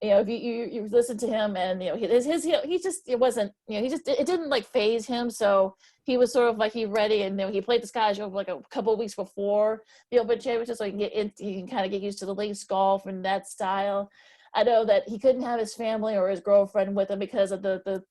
If you listen to him and it didn't phase him. So he was sort of he ready, and he played the Scottish Open a couple of weeks before the Open Championship, so he can kind of get used to the links golf and that style. I know that he couldn't have his family or his girlfriend with him because of the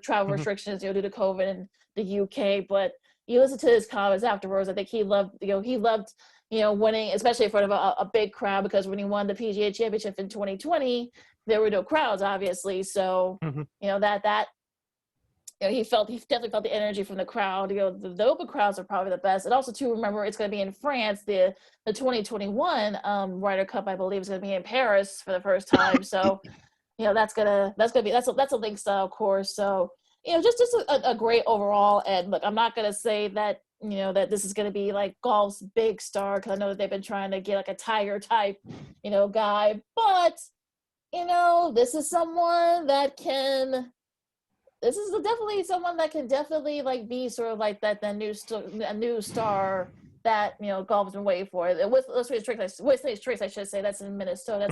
travel restrictions, due to COVID in the UK. But you listen to his comments afterwards. I think he loved winning, especially in front of a big crowd, because when he won the PGA Championship in 2020, there were no crowds, obviously. So, he definitely felt the energy from the crowd. The open crowds are probably the best. And also, too, remember, it's going to be in France. The 2021 Ryder Cup, I believe, is going to be in Paris for the first time. So, that's a link style course. So, just a great overall. And look, I'm not going to say that that this is going to be golf's big star, because I know that they've been trying to get a Tiger type, guy. But, this is someone that can. This is definitely someone that can be sort of that new star that golf's been waiting for. Whistling Straits, I should say, that's in Minnesota.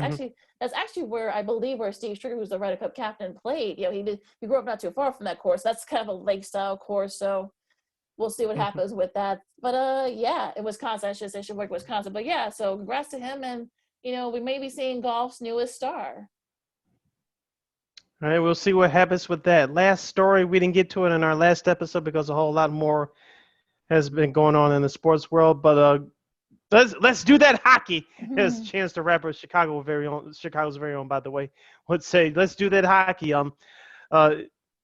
That's actually where I believe Steve Stricker, who's the Ryder Cup captain, played. He grew up not too far from that course. That's kind of a lake style course, so we'll see what happens with that. But in Wisconsin, I should say, should work Wisconsin. But yeah, so congrats to him, and we may be seeing golf's newest star. All right, we'll see what happens with that. Last story, we didn't get to it in our last episode because a whole lot more has been going on in the sports world. But let's do that hockey. As Chance the Rapper, Chicago's very own, by the way, would say, let's do that hockey.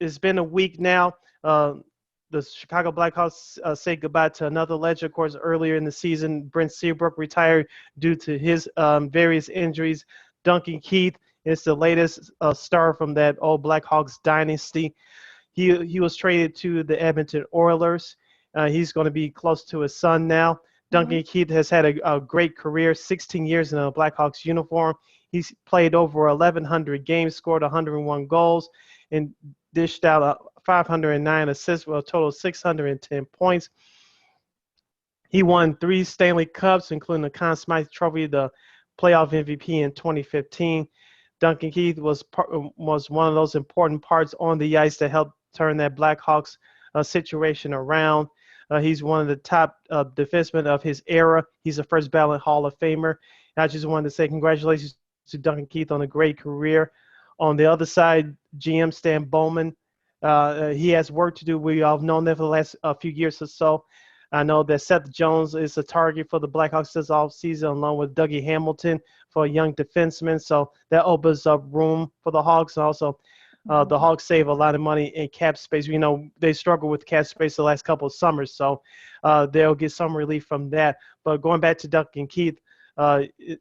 It's been a week now. The Chicago Blackhawks say goodbye to another legend. Of course, earlier in the season, Brent Seabrook retired due to his various injuries. Duncan Keith is the latest star from that old Blackhawks dynasty. He was traded to the Edmonton Oilers. He's going to be close to his son now. Mm-hmm. Duncan Keith has had a great career, 16 years in a Blackhawks uniform. He's played over 1,100 games, scored 101 goals, and dished out 509 assists with a total of 610 points. He won 3 Stanley Cups, including the Conn Smythe Trophy, the playoff MVP in 2015. Duncan Keith was one of those important parts on the ice that helped turn that Blackhawks situation around. He's one of the top defensemen of his era. He's a first ballot Hall of Famer. And I just wanted to say congratulations to Duncan Keith on a great career. On the other side, GM Stan Bowman, he has work to do. We all have known that for the last few years or so. I know that Seth Jones is a target for the Blackhawks this offseason, along with Dougie Hamilton for a young defenseman. So that opens up room for the Hawks. And also, the Hawks save a lot of money in cap space. You know, they struggle with cap space the last couple of summers, so they'll get some relief from that. But going back to Duncan Keith,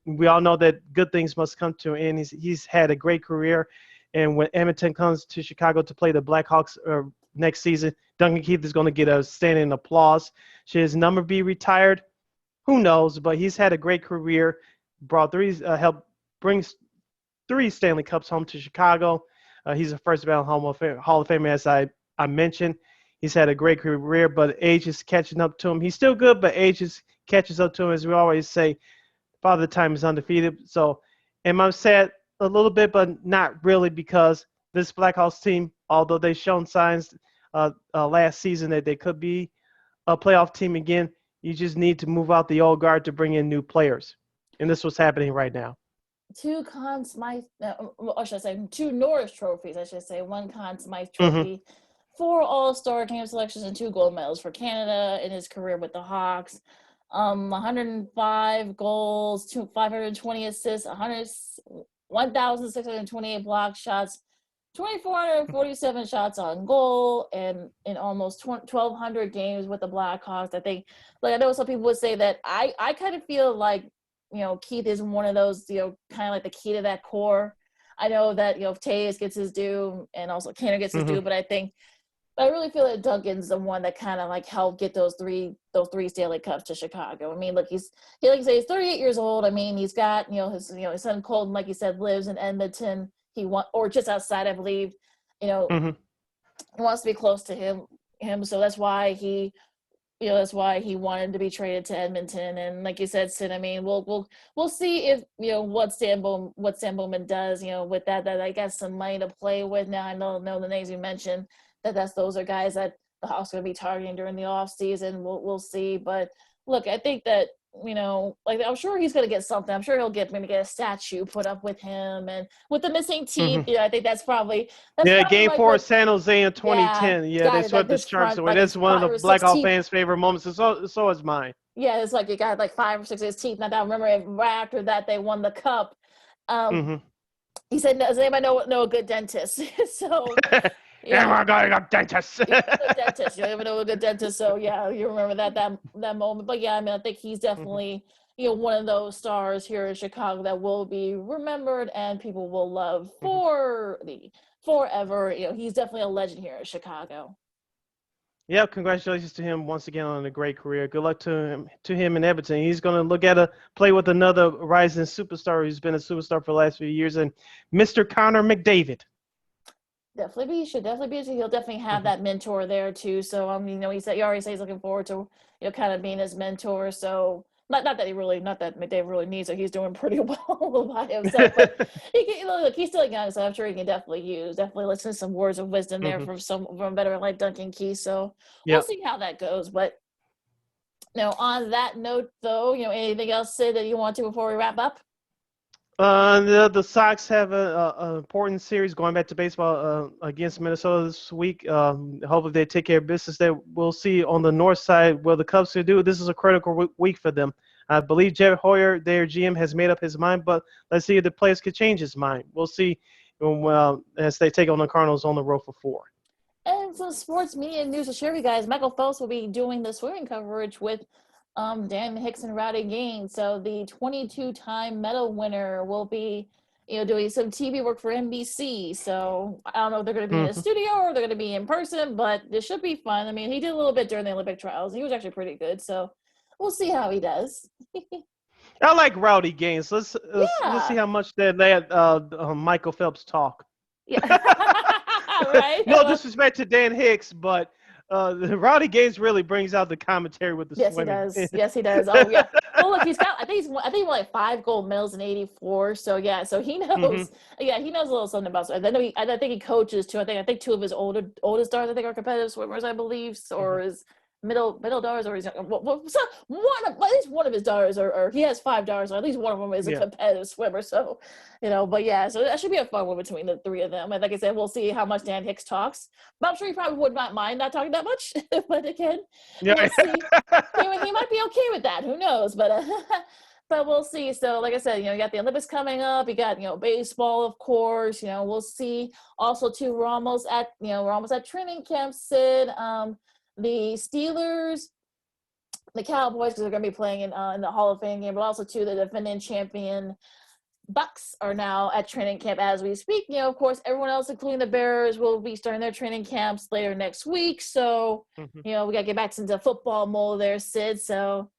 we all know that good things must come to an end. He's had a great career. And when Edmonton comes to Chicago to play the Blackhawks next season, Duncan Keith is going to get a standing applause. Should his number be retired? Who knows? But he's had a great career. Helped brings 3 Stanley Cups home to Chicago. He's a first ballot Hall of Famer, as I mentioned. He's had a great career, but age is catching up to him. He's still good, but age catches up to him. As we always say, Father Time is undefeated. So am I sad a little bit, but not really, because this Blackhawks team, although they've shown signs last season that they could be a playoff team again, you just need to move out the old guard to bring in new players. And this is what's happening right now. 2 Conn Smythe, I should say 2 Norris trophies, I should say. 1 Conn Smythe trophy, 4 All-Star game selections, and 2 gold medals for Canada in his career with the Hawks. 105 goals, 520 assists, 1,628 block shots, 2,447 shots on goal, and in almost 1,200 games with the Blackhawks. I think, like, I know some people would say that I kind of feel like, you know, Keith is one of those, you know, kind of like the key to that core. I know that, you know, Taves gets his due and also Canner gets his due, but I really feel that Duncan's the one that kind of like helped get those three Stanley Cups to Chicago. I mean, look, he's 38 years old. I mean, he's got, his son Colton, like you said, lives in Edmonton. Or just outside, I believe. He wants to be close to him. So that's why he wanted to be traded to Edmonton. And like you said, Sid, I mean, we'll see if, what Stan Bowman does, with that I got some money to play with. Now I know the names you mentioned, those are guys that the Hawks are going to be targeting during the off season. We'll see. But look, I think that, like, I'm sure he's going to get something. I'm sure he'll maybe get a statue put up with him, and with the missing teeth. I think that's probably Game like 4 of San Jose in 2010. Yeah, they swept the Sharks away. That's one of the Blackhawks fans' favorite moments. So is mine. Yeah, it's like you got like 5 or 6 of his teeth. And I remember right after that they won the cup. He said, "Does anybody know a good dentist?" So. Yeah, we're going to dentist. Dentist. You don't even know a good dentist. So yeah, you remember that moment. But yeah, I mean, I think he's definitely one of those stars here in Chicago that will be remembered and people will love forever. He's definitely a legend here in Chicago. Yeah, congratulations to him once again on a great career. Good luck to him in Edmonton. He's going to look at play with another rising superstar who's been a superstar for the last few years, and Mr. Connor McDavid. Should definitely be. He'll definitely have that mentor there too. So he already said he's looking forward to kind of being his mentor. So not that McDavid really needs it. He's doing pretty well by himself. But he's still young, so I'm sure he can definitely listen to some words of wisdom there from a veteran like Duncan Keith. So we'll see how that goes. But on that note, though, anything else, Sid, that you want to before we wrap up? The Sox have an important series going back to baseball against Minnesota this week. Hopefully they take care of business there. We'll see on the north side what the Cubs can do. This is a critical week for them. I believe Jed Hoyer, their GM, has made up his mind, but let's see if the players could change his mind. We'll see as they take on the Cardinals on the road for 4. And some sports media news to share with you guys. Michael Phelps will be doing the swimming coverage with Dan Hicks and Rowdy Gaines. So the 22-time medal winner will be doing some TV work for NBC. So I don't know if they're going to be in a studio or they're going to be in person, but it should be fun. I mean, he did a little bit during the Olympic trials. He was actually pretty good. So we'll see how he does. I like rowdy games. Let's see Yeah. how much they let Michael Phelps talk. Yeah. Right. No disrespect to Dan Hicks, but the rowdy games really brings out the commentary with the Yes, swimming. he does. Yes, he does. Oh, yeah. Well, look, he's got. I think he won like 5 gold medals in '84. So yeah, so he knows. Yeah, he knows a little something about swimming. I think he coaches too. I think 2 of his oldest daughters, I think, are competitive swimmers, I believe, or his middle daughters, or his at least one of his daughters, or he has 5 daughters, or at least one of them is a competitive swimmer. So, but yeah, so that should be a fun one between the 3 of them. And like I said, we'll see how much Dan Hicks talks. But I'm sure he probably would not mind not talking that much. But again, we'll see. He might be okay with that. Who knows? But but we'll see. So like I said, you got the Olympics coming up. You got baseball, of course. We'll see. Also, too, we're almost at training camp, Sid. The Steelers, the Cowboys, because they're going to be playing in the Hall of Fame game, but also too the defending champion Bucks are now at training camp as we speak. Of course, everyone else, including the Bears, will be starting their training camps later next week. So, we got to get back into football mode there, Sid. So,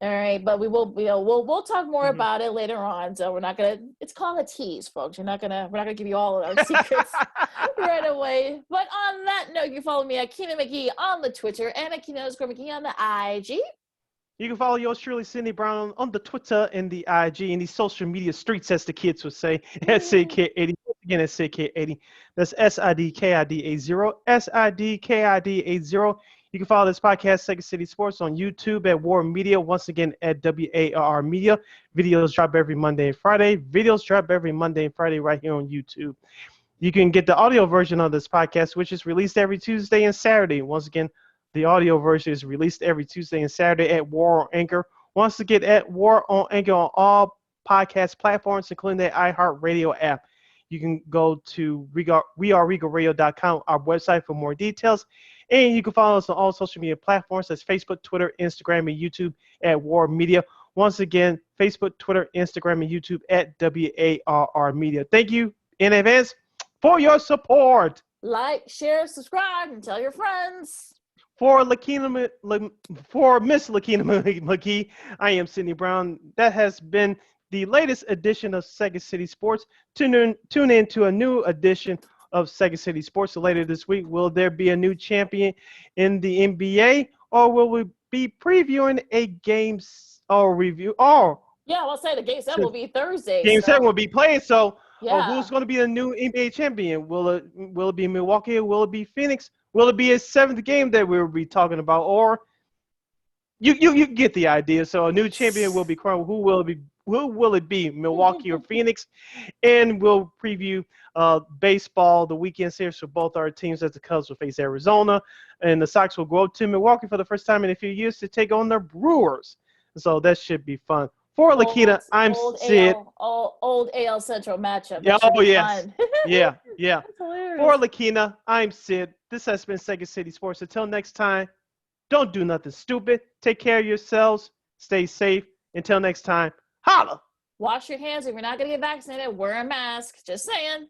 all right, but we'll talk more about it later on. So we're not gonna. It's called a tease, folks. We're not gonna give you all of our secrets right away. But on that note, you can follow me at Keena McGee on the Twitter and at Keena_McGee on the IG. You can follow yours truly, Cindy Brown, on the Twitter and the IG and the social media streets, as the kids would say, at SidKid80. Again, at SidKid80. That's SIDKID80. SIDKID80. You can follow this podcast, Second City Sports, on YouTube at War Media. Once again, at WARR Media. Videos drop every Monday and Friday. Videos drop every Monday and Friday right here on YouTube. You can get the audio version of this podcast, which is released every Tuesday and Saturday. Once again, the audio version is released every Tuesday and Saturday at War on Anchor. Once again, at War on Anchor on all podcast platforms, including the iHeartRadio app. You can go to weareregalradio.com, our website, for more details. And you can follow us on all social media platforms. That's Facebook, Twitter, Instagram, and YouTube at War Media. Once again, Facebook, Twitter, Instagram, and YouTube at WARR Media. Thank you in advance for your support. Like, share, subscribe, and tell your friends. For Miss Lakeena McGee, I am Sydney Brown. That has been the latest edition of Second City Sports. Tune in to a new edition of Second City Sports later this week. Will there be a new champion in the NBA, or will we be previewing a game or review? I'll say the game 7 will be Thursday. Game 7 will be played. So, yeah. Who's going to be the new NBA champion? Will it be Milwaukee? Will it be Phoenix? Will it be a 7th game that we'll be talking about? Or you get the idea. So a new champion will be crowned. Who will it be? Milwaukee or Phoenix? And we'll preview baseball, the weekend series for both our teams, as the Cubs will face Arizona, and the Sox will go to Milwaukee for the first time in a few years to take on the Brewers. So that should be fun. For Lakeena, I'm Sid. Old AL Central matchup. Yeah, yes. Yeah. That's hilarious. For Lakeena, I'm Sid. This has been Second City Sports. Until next time, don't do nothing stupid. Take care of yourselves. Stay safe. Until next time, holla. Wash your hands. If you're not going to get vaccinated, wear a mask. Just saying.